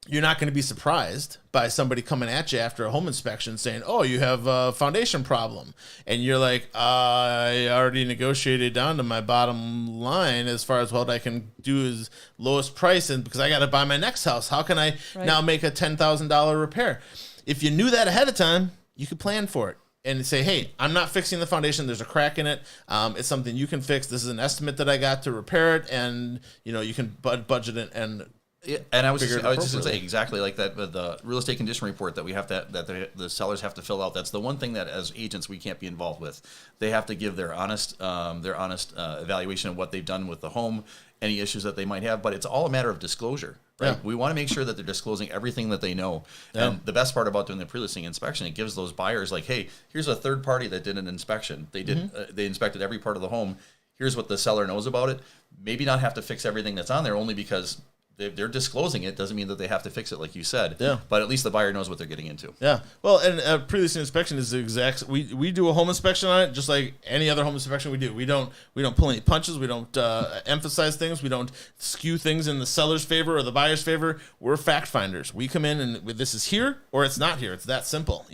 you're not going to be surprised by somebody coming at you after a home inspection saying, oh, you have a foundation problem. And you're like, I already negotiated down to my bottom line as far as what I can do is lowest price, and because I got to buy my next house. How can I now make a $10,000 repair? If you knew that ahead of time, you could plan for it. And say, hey, I'm not fixing the foundation. There's a crack in it. It's something you can fix. This is an estimate that I got to repair it, and you can budget it and. Yeah, and I was just going to say exactly like that. The real estate condition report that we have that the sellers have to fill out. That's the one thing that as agents we can't be involved with. They have to give their honest evaluation of what they've done with the home, any issues that they might have. But it's all a matter of disclosure, right? Yeah. We want to make sure that they're disclosing everything that they know. Yeah. And the best part about doing the pre-listing inspection, it gives those buyers like, hey, here's a third party that did an inspection. They did they inspected every part of the home. Here's what the seller knows about it. Maybe not have to fix everything that's on there, only because they're disclosing it. Doesn't mean that they have to fix it, like you said. Yeah. But at least the buyer knows what they're getting into. Yeah. Well, and pre-listing inspection is the exact. We do a home inspection on it, just like any other home inspection we do. We don't pull any punches. We don't emphasize things. We don't skew things in the seller's favor or the buyer's favor. We're fact finders. We come in and this is here or it's not here. It's that simple,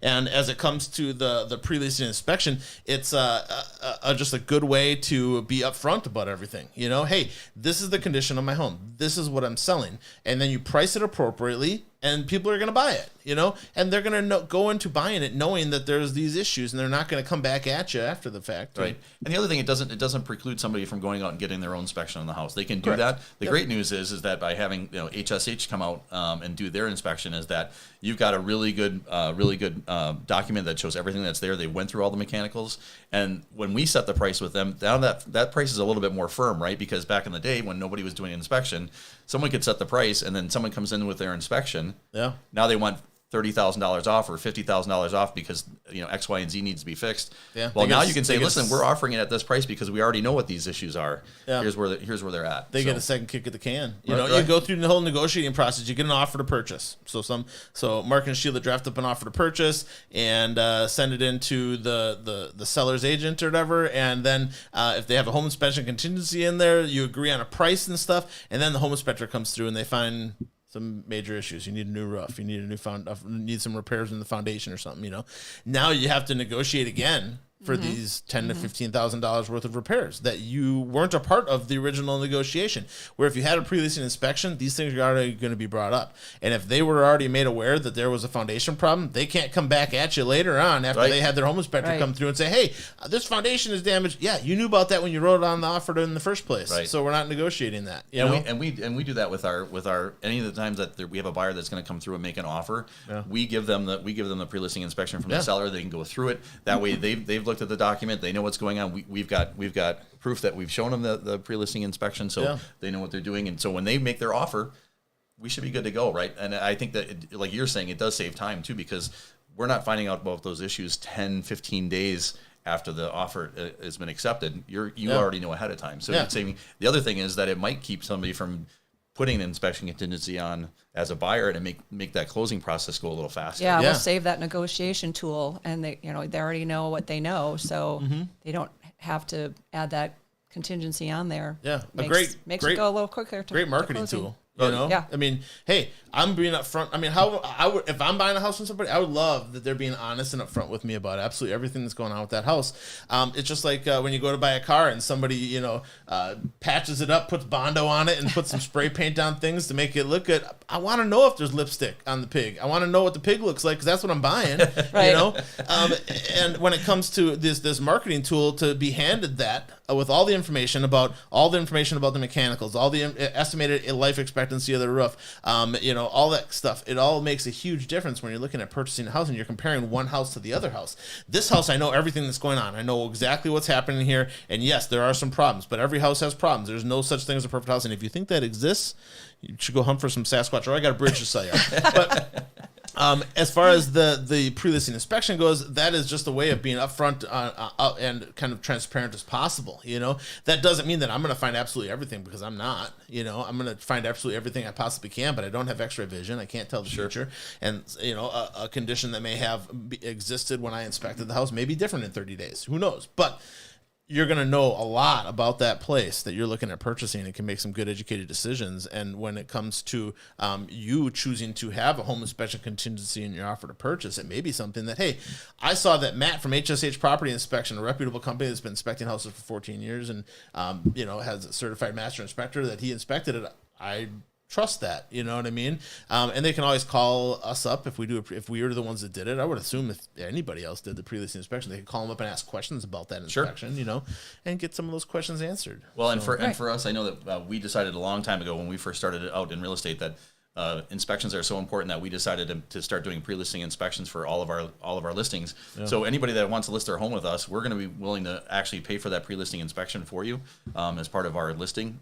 And as it comes to the pre-listing inspection, it's just a good way to be upfront about everything. Hey, this is the condition of my home. This is what I'm selling, and then you price it appropriately and people are going to buy it, and they're going to go into buying it knowing that there's these issues, and they're not going to come back at you after the fact. Right. And the other thing, it doesn't preclude somebody from going out and getting their own inspection on the house. They can do Correct. that. The great news is that by having HSH come out and do their inspection, is that you've got a really good document that shows everything that's there. They went through all the mechanicals, and when we set the price with them, now that price is a little bit more firm, right? Because back in the day when nobody was doing an inspection, someone could set the price, and then someone comes in with their inspection. Yeah. Now they want $30,000 off or $50,000 off because X, Y, and Z needs to be fixed. Yeah. Well, now you can say, listen, we're offering it at this price because we already know what these issues are. Yeah. Here's where they're at. They get a second kick at the can. You Right. You go through the whole negotiating process. You get an offer to purchase. So Mark and Sheila draft up an offer to purchase and send it into the seller's agent or whatever. And then if they have a home inspection contingency in there, you agree on a price and stuff. And then the home inspector comes through and they find some major issues. You need a new roof. You need need some repairs in the foundation or something. Now you have to negotiate again for these $10,000 to $15,000 worth of repairs that you weren't a part of the original negotiation. Where if you had a pre-leasing inspection, these things are already going to be brought up. And if they were already made aware that there was a foundation problem, they can't come back at you later on after they had their home inspector come through and say, hey, this foundation is damaged. Yeah, you knew about that when you wrote it on the offer in the first place. Right. So we're not negotiating that. We do that with our any of the times that we have a buyer that's going to come through and make an offer. Yeah. We give them the pre-listing inspection from the seller. They can go through it. That way they've looked at the document. They know what's going on. We've got proof that we've shown them the pre-listing inspection, so they know what they're doing. And so when they make their offer, we should be good to go, right? And I think that, like you're saying, it does save time too, because we're not finding out about those issues 10, 15 days after the offer has been accepted. You already know ahead of time. So it's saving. The other thing is that it might keep somebody from putting an inspection contingency on as a buyer and make that closing process go a little faster. Yeah, we'll save that negotiation tool, and they already know what they know, so they don't have to add that contingency on there. Yeah, makes it go a little quicker. Great marketing tool. Yeah. I mean, hey, I'm being upfront. I mean, if I'm buying a house from somebody, I would love that they're being honest and upfront with me about absolutely everything that's going on with that house. It's just like when you go to buy a car and somebody, patches it up, puts Bondo on it, and puts some spray paint on things to make it look good. I want to know if there's lipstick on the pig. I want to know what the pig looks like because that's what I'm buying. Right. And when it comes to this marketing tool, to be handed that with all the information about the mechanicals, all the estimated life expectancy of the roof, all that stuff. It all makes a huge difference when you're looking at purchasing a house and you're comparing one house to the other house. This house, I know everything that's going on. I know exactly what's happening here. And yes, there are some problems, but every house has problems. There's no such thing as a perfect house. And if you think that exists, you should go hunt for some Sasquatch, or I got a bridge to sell you. But as far as the pre-listing inspection goes, that is just a way of being upfront and kind of transparent as possible. That doesn't mean that I'm going to find absolutely everything, because I'm not. I'm going to find absolutely everything I possibly can, but I don't have X-ray vision. I can't tell the future. And a condition that may have existed when I inspected the house may be different in 30 days. Who knows? But you're going to know a lot about that place that you're looking at purchasing and can make some good educated decisions. And when it comes to you choosing to have a home inspection contingency in your offer to purchase, it may be something that, hey, I saw that Matt from HSH Property Inspection, a reputable company that's been inspecting houses for 14 years and, has a certified master inspector, that he inspected it. I trust that, you know what I mean? And they can always call us up if we were the ones that did it. I would assume if anybody else did the pre-listing inspection, they could call them up and ask questions about that inspection, and get some of those questions answered. Well, and for us, I know that we decided a long time ago when we first started out in real estate that inspections are so important that we decided to start doing pre-listing inspections for all of our listings. Yeah. So anybody that wants to list their home with us, we're going to be willing to actually pay for that pre-listing inspection for you as part of our listing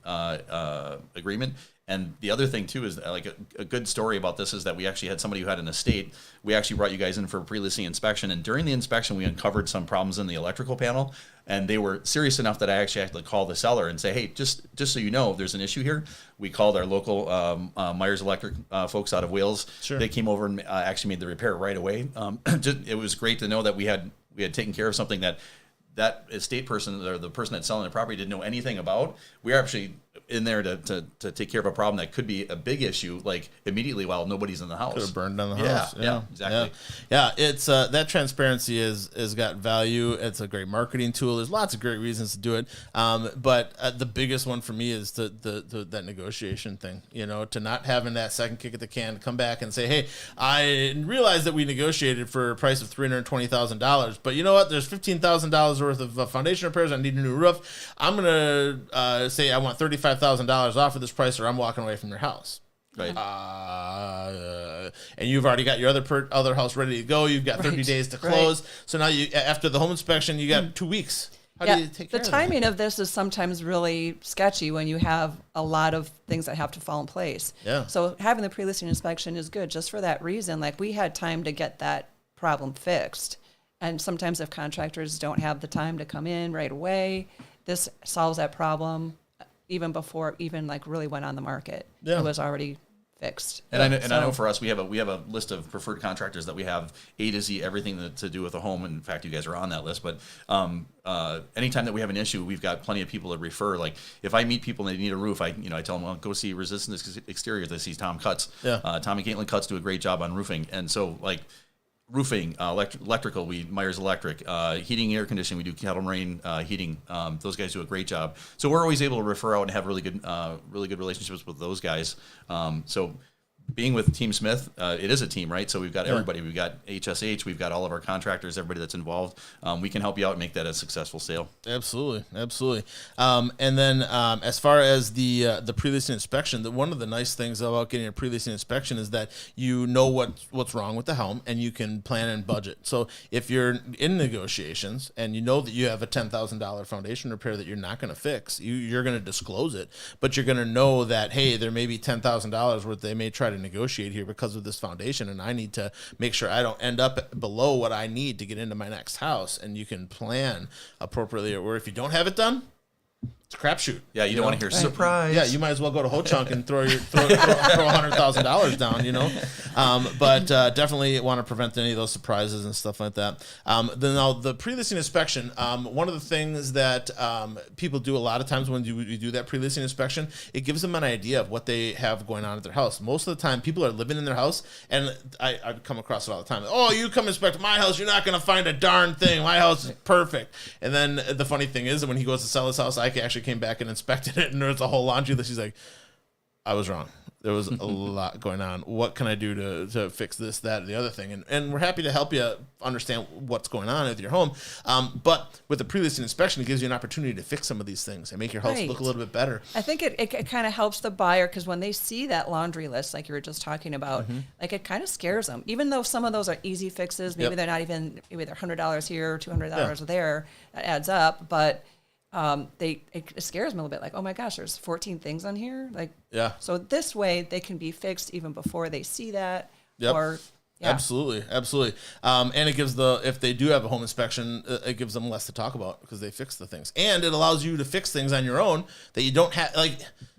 agreement. And the other thing too is like a good story about this is that we actually had somebody who had an estate. We actually brought you guys in for a pre-listing inspection, and during the inspection we uncovered some problems in the electrical panel, and they were serious enough that I actually had to call the seller and say, hey, just so you know, there's an issue here. We called our local Myers Electric folks out of Wales. Sure. They came over and actually made the repair right away. It was great to know that we had taken care of something that that estate person or the person that's selling the property didn't know anything about, we're actually in there to take care of a problem that could be a big issue, like immediately while nobody's in the house. Could have burned down the house. Yeah, exactly. Yeah, it's that transparency is got value. It's a great marketing tool. There's lots of great reasons to do it. But the biggest one for me is that negotiation thing. To not having that second kick at the can, to come back and say, hey, I realize that we negotiated for a price of $320,000, but you know what? There's $15,000 worth of foundation repairs. I need a new roof. I'm gonna say I want $35,000 off of this price, or I'm walking away from your house. Right. And you've already got your other house ready to go. You've got 30 days to close. So now after the home inspection, you got 2 weeks. How do you take care of the timing of this is sometimes really sketchy when you have a lot of things that have to fall in place. Yeah. So having the pre-listing inspection is good just for that reason. Like, we had time to get that problem fixed. And sometimes if contractors don't have the time to come in right away, this solves that problem even before really went on the market. Yeah. It was already fixed. And I know for us, we have a list of preferred contractors that we have A to Z, everything to do with a home. In fact, you guys are on that list. But anytime that we have an issue, we've got plenty of people to refer. Like, if I meet people and they need a roof, I tell them, well, go see Resistance Exteriors. I see Tom Cutts. Yeah. Tom and Caitlin Cutts do a great job on roofing. And so, like, roofing, electrical, Myers Electric, heating, air conditioning, we do Kettle Moraine heating. Those guys do a great job. So we're always able to refer out and have really good relationships with those guys. So being with Team Smith, it is a team, right? So we've got everybody. We've got HSH. We've got all of our contractors, everybody that's involved. We can help you out and make that a successful sale. Absolutely. And then as far as the pre-listing inspection, one of the nice things about getting a pre-listing inspection is that you know what's wrong with the home, and you can plan and budget. So if you're in negotiations and you know that you have a $10,000 foundation repair that you're not going to fix, you're going to disclose it, but you're going to know that, hey, there may be $10,000 worth they may try to negotiate here because of this foundation, and I need to make sure I don't end up below what I need to get into my next house. And you can plan appropriately, or if you don't have it done, it's a crapshoot. Yeah, you don't want to hear surprise. Yeah, you might as well go to Ho Chunk and throw $100,000 down, But definitely want to prevent any of those surprises and stuff like that. Then now the pre-listing inspection. One of the things that people do a lot of times when we do that pre-listing inspection, it gives them an idea of what they have going on at their house. Most of the time, people are living in their house, and I come across it all the time. Oh, you come inspect my house, you're not going to find a darn thing. My house is perfect. And then the funny thing is that when he goes to sell his house, I actually came back and inspected it, and there's a whole laundry list. He's like, I was wrong. There was a lot going on. What can I do to fix this, that, and the other thing? And we're happy to help you understand what's going on with your home. But with the pre-listing inspection, it gives you an opportunity to fix some of these things and make your house look a little bit better. I think it kind of helps the buyer, because when they see that laundry list, like you were just talking about, like, it kind of scares them. Even though some of those are easy fixes, maybe they're not even, maybe they're $100 here or $200 there, that adds up, but it scares them a little bit, like, oh my gosh, there's 14 things on here. Like, so this way they can be fixed even before they see that. Or Absolutely. And it gives if they do have a home inspection, it gives them less to talk about because they fix the things, and it allows you to fix things on your own that you don't have. Like,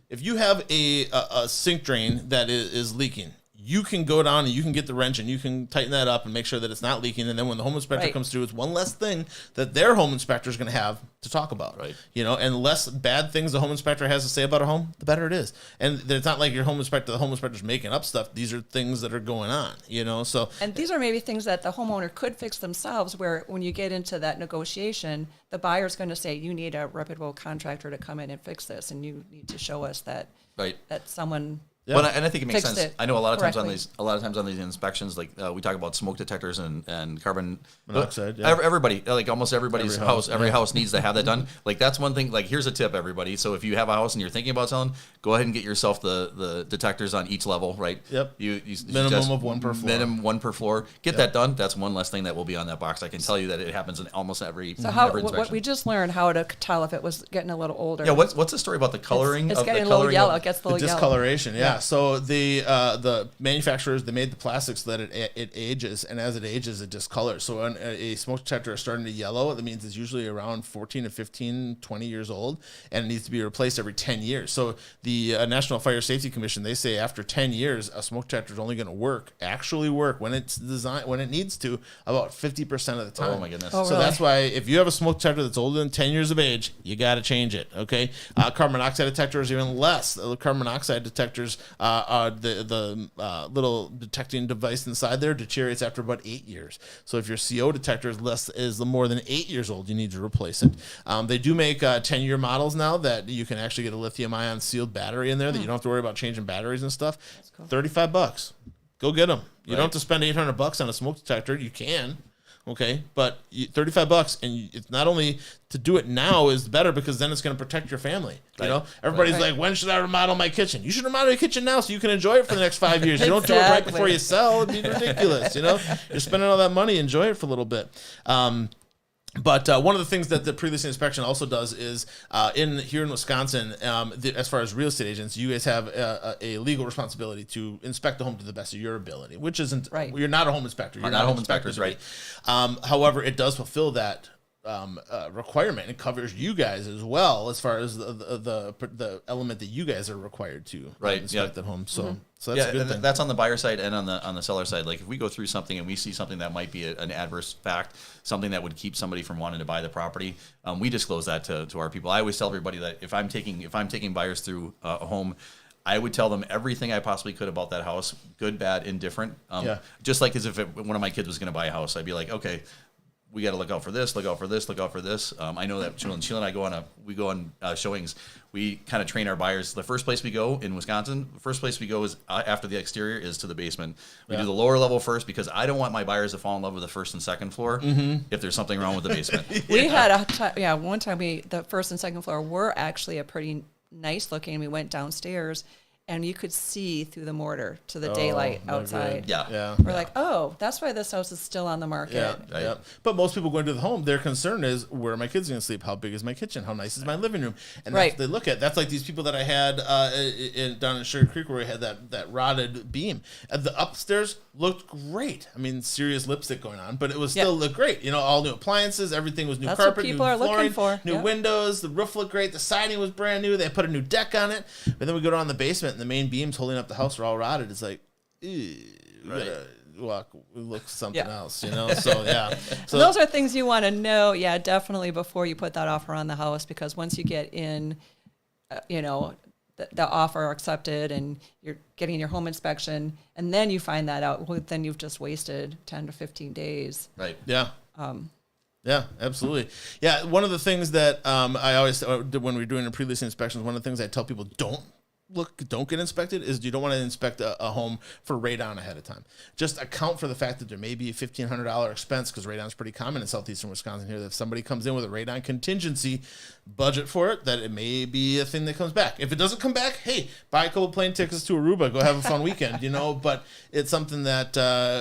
if you have a sink drain that is leaking, you can go down and you can get the wrench and you can tighten that up and make sure that it's not leaking. And then when the home inspector comes through, it's one less thing that their home inspector is going to have to talk about. Right. And the less bad things the home inspector has to say about a home, the better it is. And it's not like the home inspector's making up stuff. These are things that are going on, So, and these are maybe things that the homeowner could fix themselves, where when you get into that negotiation, the buyer's going to say, you need a reputable contractor to come in and fix this. And you need to show us that, that someone... Yeah. Well, and I think it makes sense. I know a lot of times on these inspections, like we talk about smoke detectors and carbon monoxide. Everybody, like almost everybody's every house needs to have that done. Like, that's one thing. Like, here's a tip, everybody. So if you have a house and you're thinking about selling, go ahead and get yourself the detectors on each level. Right. Yep. You minimum of one per floor. Minimum one per floor. Get that done. That's one less thing that will be on that box. I can tell you that it happens in almost every. So every what we just learned how to tell if it was getting a little older. Yeah. What's the story about the coloring? It's getting a little yellow. It gets a little yellow. Discoloration. Yeah. Yeah, so the manufacturers, they made the plastic so that it ages, and as it ages, it discolors. So when a smoke detector is starting to yellow, that means it's usually around 14 to 15, 20 years old, and it needs to be replaced every 10 years. So the National Fire Safety Commission, they say after 10 years, a smoke detector is only going to actually work when it's designed, when it needs to, about 50% of the time. Oh my goodness! Oh, So really? that's why if you have a smoke detector that's older than 10 years of age, you got to change it. Okay, carbon monoxide detectors even less. The carbon monoxide detectors, the little detecting device inside there deteriorates after about 8 years. So if your CO detector is more than 8 years old, you need to replace it. They do make 10-year models now that you can actually get a lithium-ion sealed battery in there that you don't have to worry about changing batteries and stuff. That's cool. $35. Go get them. You don't have to spend $800 on a smoke detector. You can. Okay, but $35, and it's not only to do it now is better because then it's going to protect your family. You know, everybody's like, when should I remodel my kitchen? You should remodel your kitchen now so you can enjoy it for the next 5 years. You don't do it right before you sell. It'd be ridiculous. You know, you're spending all that money. Enjoy it for a little bit. But one of the things that the prelisting inspection also does is here in Wisconsin, as far as real estate agents, you guys have a legal responsibility to inspect the home to the best of your ability, which isn't right. You're not a home inspector. You're not home inspectors, right? However, it does fulfill that requirement. It covers you guys as well as far as the element that you guys are required to inspect the home. So. So that's a good thing. That's on the buyer side and on the seller side. Like if we go through something and we see something that might be an adverse fact, something that would keep somebody from wanting to buy the property, we disclose that to our people. I always tell everybody that if I'm taking buyers through a home, I would tell them everything I possibly could about that house, good, bad, indifferent. Just like as if one of my kids was going to buy a house, I'd be like, okay, we got to look out for this, look out for this, look out for this. I know that Sheila and I go on showings. We kind of train our buyers. The first place we go in Wisconsin, the first place we go is after the exterior is to the basement. We do the lower level first because I don't want my buyers to fall in love with the first and second floor if there's something wrong with the basement. We had one time the first and second floor were actually a pretty nice looking. We went downstairs and you could see through the mortar to the daylight outside. We're like, oh, that's why this house is still on the market. But most people going to the home, their concern is, where are my kids going to sleep? How big is my kitchen? How nice is my living room? And that's what they look at. That's like these people that I had down in Sugar Creek where we had that rotted beam. The upstairs looked great. I mean, serious lipstick going on, but it was still looked great. You know, all new appliances, everything was new that's carpet, what people new are flooring, looking for. new windows. The roof looked great. The siding was brand new. They put a new deck on it. But then we go down the basement and the main beams holding up the house are all rotted. It's like, we gotta look something else, you know? So, So those are things you want to know, definitely before you put that offer on the house, because once you get in, the offer accepted and you're getting your home inspection, and then you find that out, well, then you've just wasted 10 to 15 days. Right. Yeah. Yeah, absolutely. Yeah, one of the things that I always, when we're doing a pre-listing inspections, one of the things I tell people don't get inspected is you don't want to inspect a home for radon ahead of time. Just account for the fact that there may be a $1,500 expense, because radon is pretty common in southeastern Wisconsin here. That if somebody comes in with a radon contingency, budget for it, that it may be a thing that comes back. If it doesn't come back, hey, buy a couple plane tickets to Aruba, go have a fun weekend, you know. But it's something that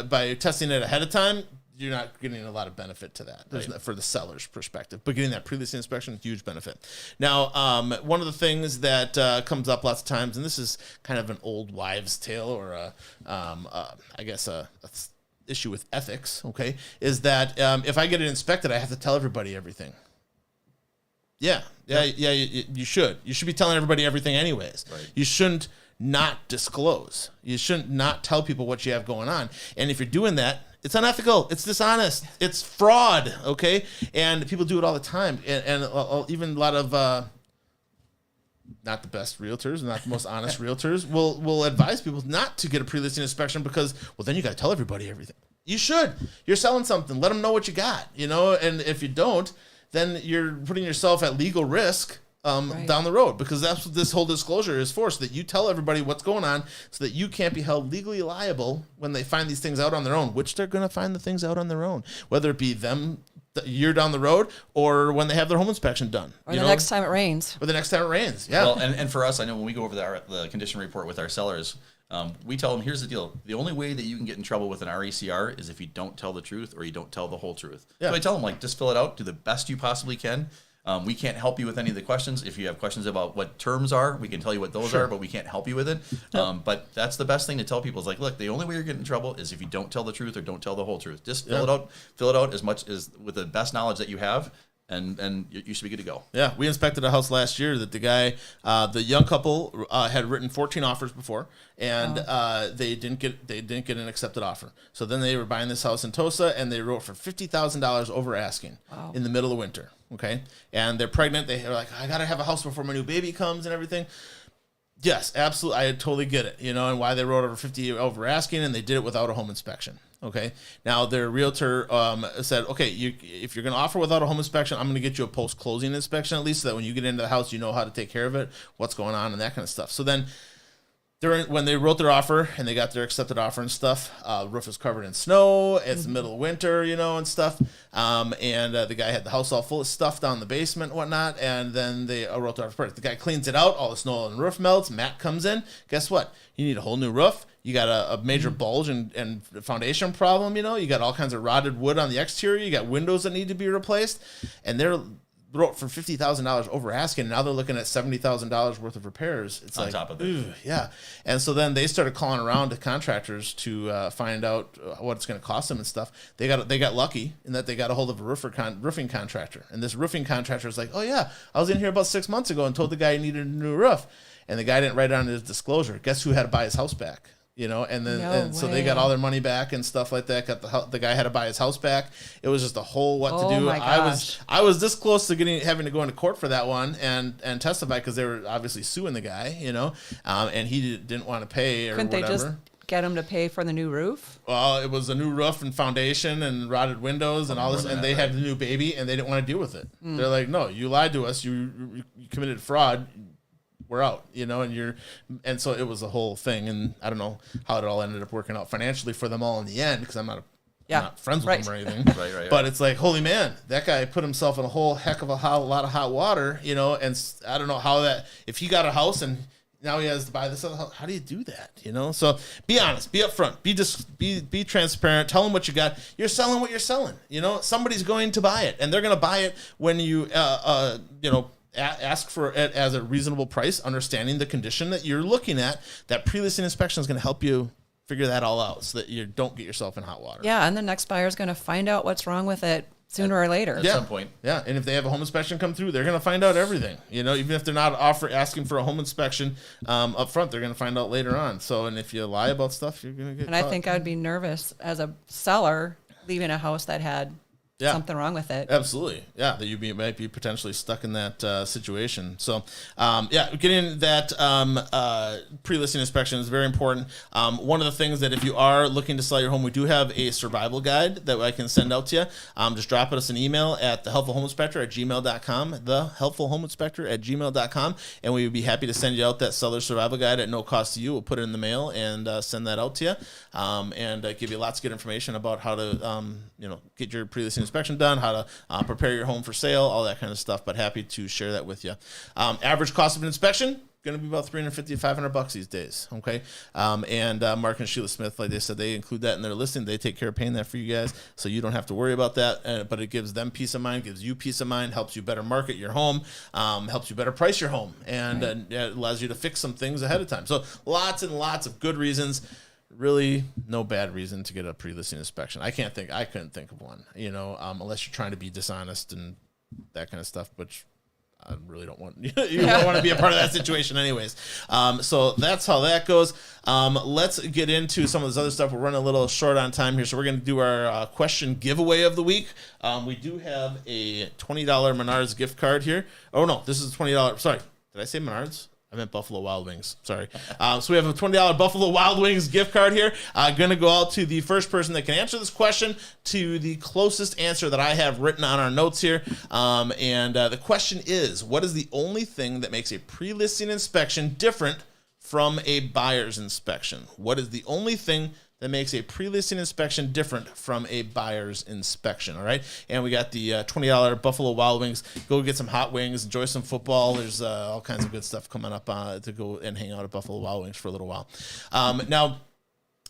by testing it ahead of time, you're not getting a lot of benefit to that for the seller's perspective. But getting that pre-listing inspection, huge benefit. Now, one of the things that comes up lots of times, and this is kind of an old wives' tale, or I guess a issue with ethics, okay, is that if I get it inspected, I have to tell everybody everything. You should. You should be telling everybody everything anyways. Right. You shouldn't not disclose. You shouldn't not tell people what you have going on. And if you're doing that, it's unethical. It's dishonest. It's fraud. Okay, and people do it all the time, and even a lot of not the best realtors, not the most honest realtors will advise people not to get a pre-listing inspection because, well, then you got to tell everybody everything. You should. You're selling something. Let them know what you got. You know, and if you don't, then you're putting yourself at legal risk down the road, because that's what this whole disclosure is for, so that you tell everybody what's going on, so that you can't be held legally liable when they find these things out on their own, which they're going to find the things out on their own, whether it be them a year down the road or when they have their home inspection done. Or the next time it rains. Yeah. Well, and for us, I know when we go over the condition report with our sellers, we tell them, here's the deal. The only way that you can get in trouble with an RECR is if you don't tell the truth or you don't tell the whole truth. So I tell them, like, just fill it out, do the best you possibly can. We can't help you with any of the questions. If you have questions about what terms are, we can tell you what those are, but we can't help you with it. But that's the best thing to tell people is like, look, the only way you're getting in trouble is if you don't tell the truth or don't tell the whole truth. Just fill it out as much as with the best knowledge that you have. And you should be good to go. Yeah, we inspected a house last year that the guy, the young couple, had written 14 offers before, and they didn't get an accepted offer. So then they were buying this house in Tosa, and they wrote for $50,000 over asking in the middle of winter. Okay, and they're pregnant. They're like, I gotta have a house before my new baby comes and everything. Yes, absolutely, I totally get it. And why they wrote over 50 over asking, and they did it without a home inspection. Okay. Now their realtor said, okay, if you're going to offer without a home inspection, I'm going to get you a post-closing inspection at least, so that when you get into the house, you know how to take care of it, what's going on, and that kind of stuff. So then, when they wrote their offer and they got their accepted offer and stuff, roof is covered in snow. It's the middle of winter, and stuff. And the guy had the house all full of stuff down in the basement and whatnot. And then they wrote their offer. The guy cleans it out. All the snow on the roof melts. Matt comes in. Guess what? You need a whole new roof. You got a major bulge and foundation problem. You got all kinds of rotted wood on the exterior. You got windows that need to be replaced. And they're wrote for $50,000 over asking. Now they're looking at $70,000 worth of repairs. It's on top of it. Yeah. And so then they started calling around to contractors to find out what it's going to cost them and stuff. They got lucky in that they got a hold of a roofing contractor. And this roofing contractor is like, oh yeah, I was in here about 6 months ago and told the guy he needed a new roof. And the guy didn't write it on his disclosure. Guess who had to buy his house back? So they got all their money back and stuff like that. Got the guy had to buy his house back. It was just a whole what to do. My gosh. I was this close to having to go into court for that one and testify because they were obviously suing the guy, and he didn't want to pay or Couldn't whatever. they just get him to pay for the new roof? Well, it was a new roof and foundation and rotted windows and all this, and they had a new baby and they didn't want to deal with it. They're like, no, you lied to us. You committed fraud. We're out, and so it was a whole thing, and I don't know how it all ended up working out financially for them all in the end because I'm not friends with them or anything. Right. But it's like, holy man, that guy put himself in a whole heck of a lot of hot water, and I don't know how that, if he got a house and now he has to buy this other house, how do you do that, So be honest, be upfront, be transparent, tell them what you got. You're selling what you're selling, somebody's going to buy it, and they're going to buy it when you, ask for it as a reasonable price, understanding the condition that you're looking at. That pre-listing inspection is going to help you figure that all out so that you don't get yourself in hot water. Yeah, and the next buyer is going to find out what's wrong with it sooner or later. At some point. Yeah, and if they have a home inspection come through, they're going to find out everything. Even if they're not asking for a home inspection up front, they're going to find out later on. So, and if you lie about stuff, you're going to get And caught. I think I'd be nervous as a seller leaving a house that had something wrong with it. Absolutely. Yeah, that you might be potentially stuck in that situation. So, getting that pre-listing inspection is very important. One of the things that if you are looking to sell your home, we do have a survival guide that I can send out to you. Just drop us an email at thehelpfulhomeinspector@gmail.com, thehelpfulhomeinspector@gmail.com, and we would be happy to send you out that seller survival guide at no cost to you. We'll put it in the mail and send that out to you, and give you lots of good information about how to, get your pre-listing inspection done, how to prepare your home for sale, all that kind of stuff. But happy to share that with you. Average cost of an inspection going to be about $350 to $500 these days. Okay, and Mark and Sheila Smith, like they said, they include that in their listing. They take care of paying that for you guys, so you don't have to worry about that. But it gives them peace of mind, gives you peace of mind, helps you better market your home, helps you better price your home, and it allows you to fix some things ahead of time. So lots and lots of good reasons. Really, no bad reason to get a pre-listing inspection. I couldn't think of one, unless you're trying to be dishonest and that kind of stuff, which I really don't want. You don't want to be a part of that situation anyways. So that's how that goes. Let's get into some of this other stuff. We're running a little short on time here, so we're going to do our question giveaway of the week. We do have a $20 Menards gift card here. Oh, no, this is $20. Sorry, did I say Menards? I meant Buffalo Wild Wings. Sorry. So we have a $20 Buffalo Wild Wings gift card here. Going to go out to the first person that can answer this question to the closest answer that I have written on our notes here. And the question is, what is the only thing that makes a pre-listing inspection different from a buyer's inspection? What is the only thing that makes a pre-listing inspection different from a buyer's inspection? All right, and we got the $20 Buffalo Wild Wings. Go get some hot wings, enjoy some football. There's all kinds of good stuff coming up to go and hang out at Buffalo Wild Wings for a little while. Now,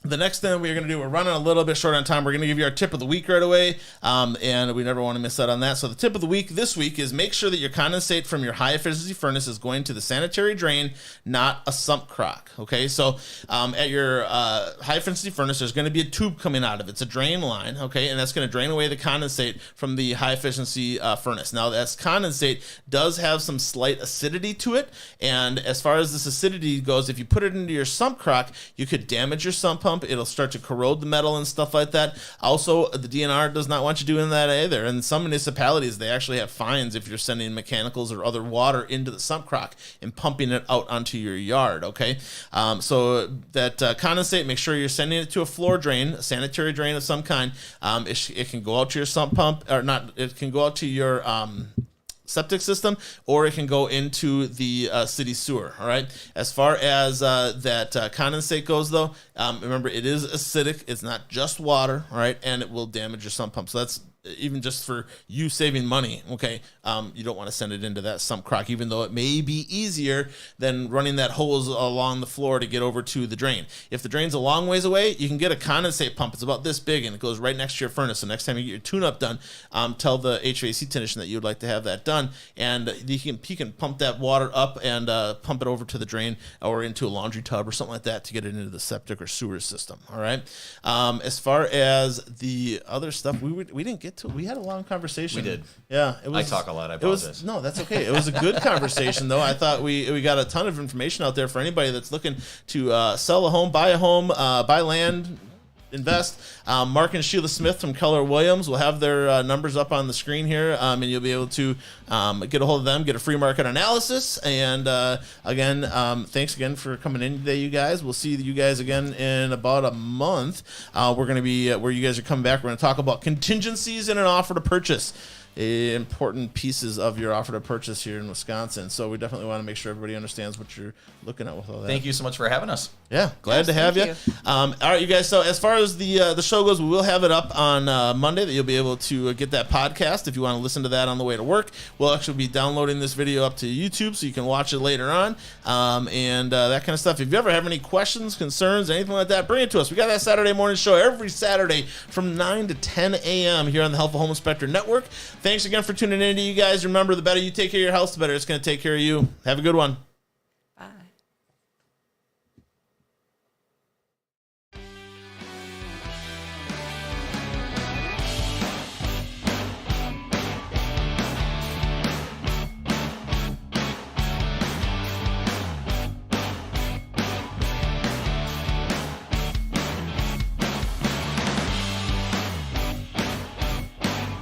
The next thing we're going to do, we're running a little bit short on time. We're going to give you our tip of the week right away, and we never want to miss out on that. So the tip of the week this week is make sure that your condensate from your high-efficiency furnace is going to the sanitary drain, not a sump crock, okay? So at your high-efficiency furnace, there's going to be a tube coming out of it. It's a drain line, okay? And that's going to drain away the condensate from the high-efficiency furnace. Now, that condensate does have some slight acidity to it, and as far as this acidity goes, if you put it into your sump crock, you could damage your sump pump. It'll start to corrode the metal and stuff like that. Also, the DNR does not want you doing that either. In some municipalities, they actually have fines if you're sending mechanicals or other water into the sump crock and pumping it out onto your yard, okay? So that condensate, make sure you're sending it to a floor drain, a sanitary drain of some kind. It can go out to your sump pump, or not, it can go out to your septic system, or it can go into the city sewer. All right. As far as that condensate goes, though, remember it is acidic. It's not just water. All right, and it will damage your sump pump. So that's even just for you saving money. Okay, you don't want to send it into that sump crock, even though it may be easier than running that hose along the floor to get over to the drain. If the drain's a long ways away, you can get a condensate pump. It's about this big, and it goes right next to your furnace. So next time you get your tune-up done, tell the HVAC technician that you'd like to have that done, and he can pump that water up and pump it over to the drain or into a laundry tub or something like that to get it into the septic or sewer system. All right. As far as the other stuff, we didn't get to. We had a long conversation. We did. Yeah. I talk a lot. I apologize. No, that's okay. It was a good conversation, though. I thought we got a ton of information out there for anybody that's looking to sell a home, buy land, invest. Mark and Sheila Smith from Keller Williams will have their numbers up on the screen here, and you'll be able to get a hold of them, get a free market analysis. And again, thanks again for coming in today, you guys. We'll see you guys again in about a month. We're going to be where you guys are coming back. We're going to talk about contingencies in an offer to purchase. Important pieces of your offer to purchase here in Wisconsin. So we definitely want to make sure everybody understands what you're looking at with all that. Thank you so much for having us. Yeah, glad to have you. All right, you guys. So as far as the show goes, we will have it up on Monday that you'll be able to get that podcast if you want to listen to that on the way to work. We'll actually be downloading this video up to YouTube so you can watch it later on, and that kind of stuff. If you ever have any questions, concerns, anything like that, bring it to us. We got that Saturday morning show every Saturday from 9 to 10 a.m. here on the Helpful Home Inspector Network. Thanks again for tuning in to you guys. Remember, the better you take care of your house, the better it's going to take care of you. Have a good one.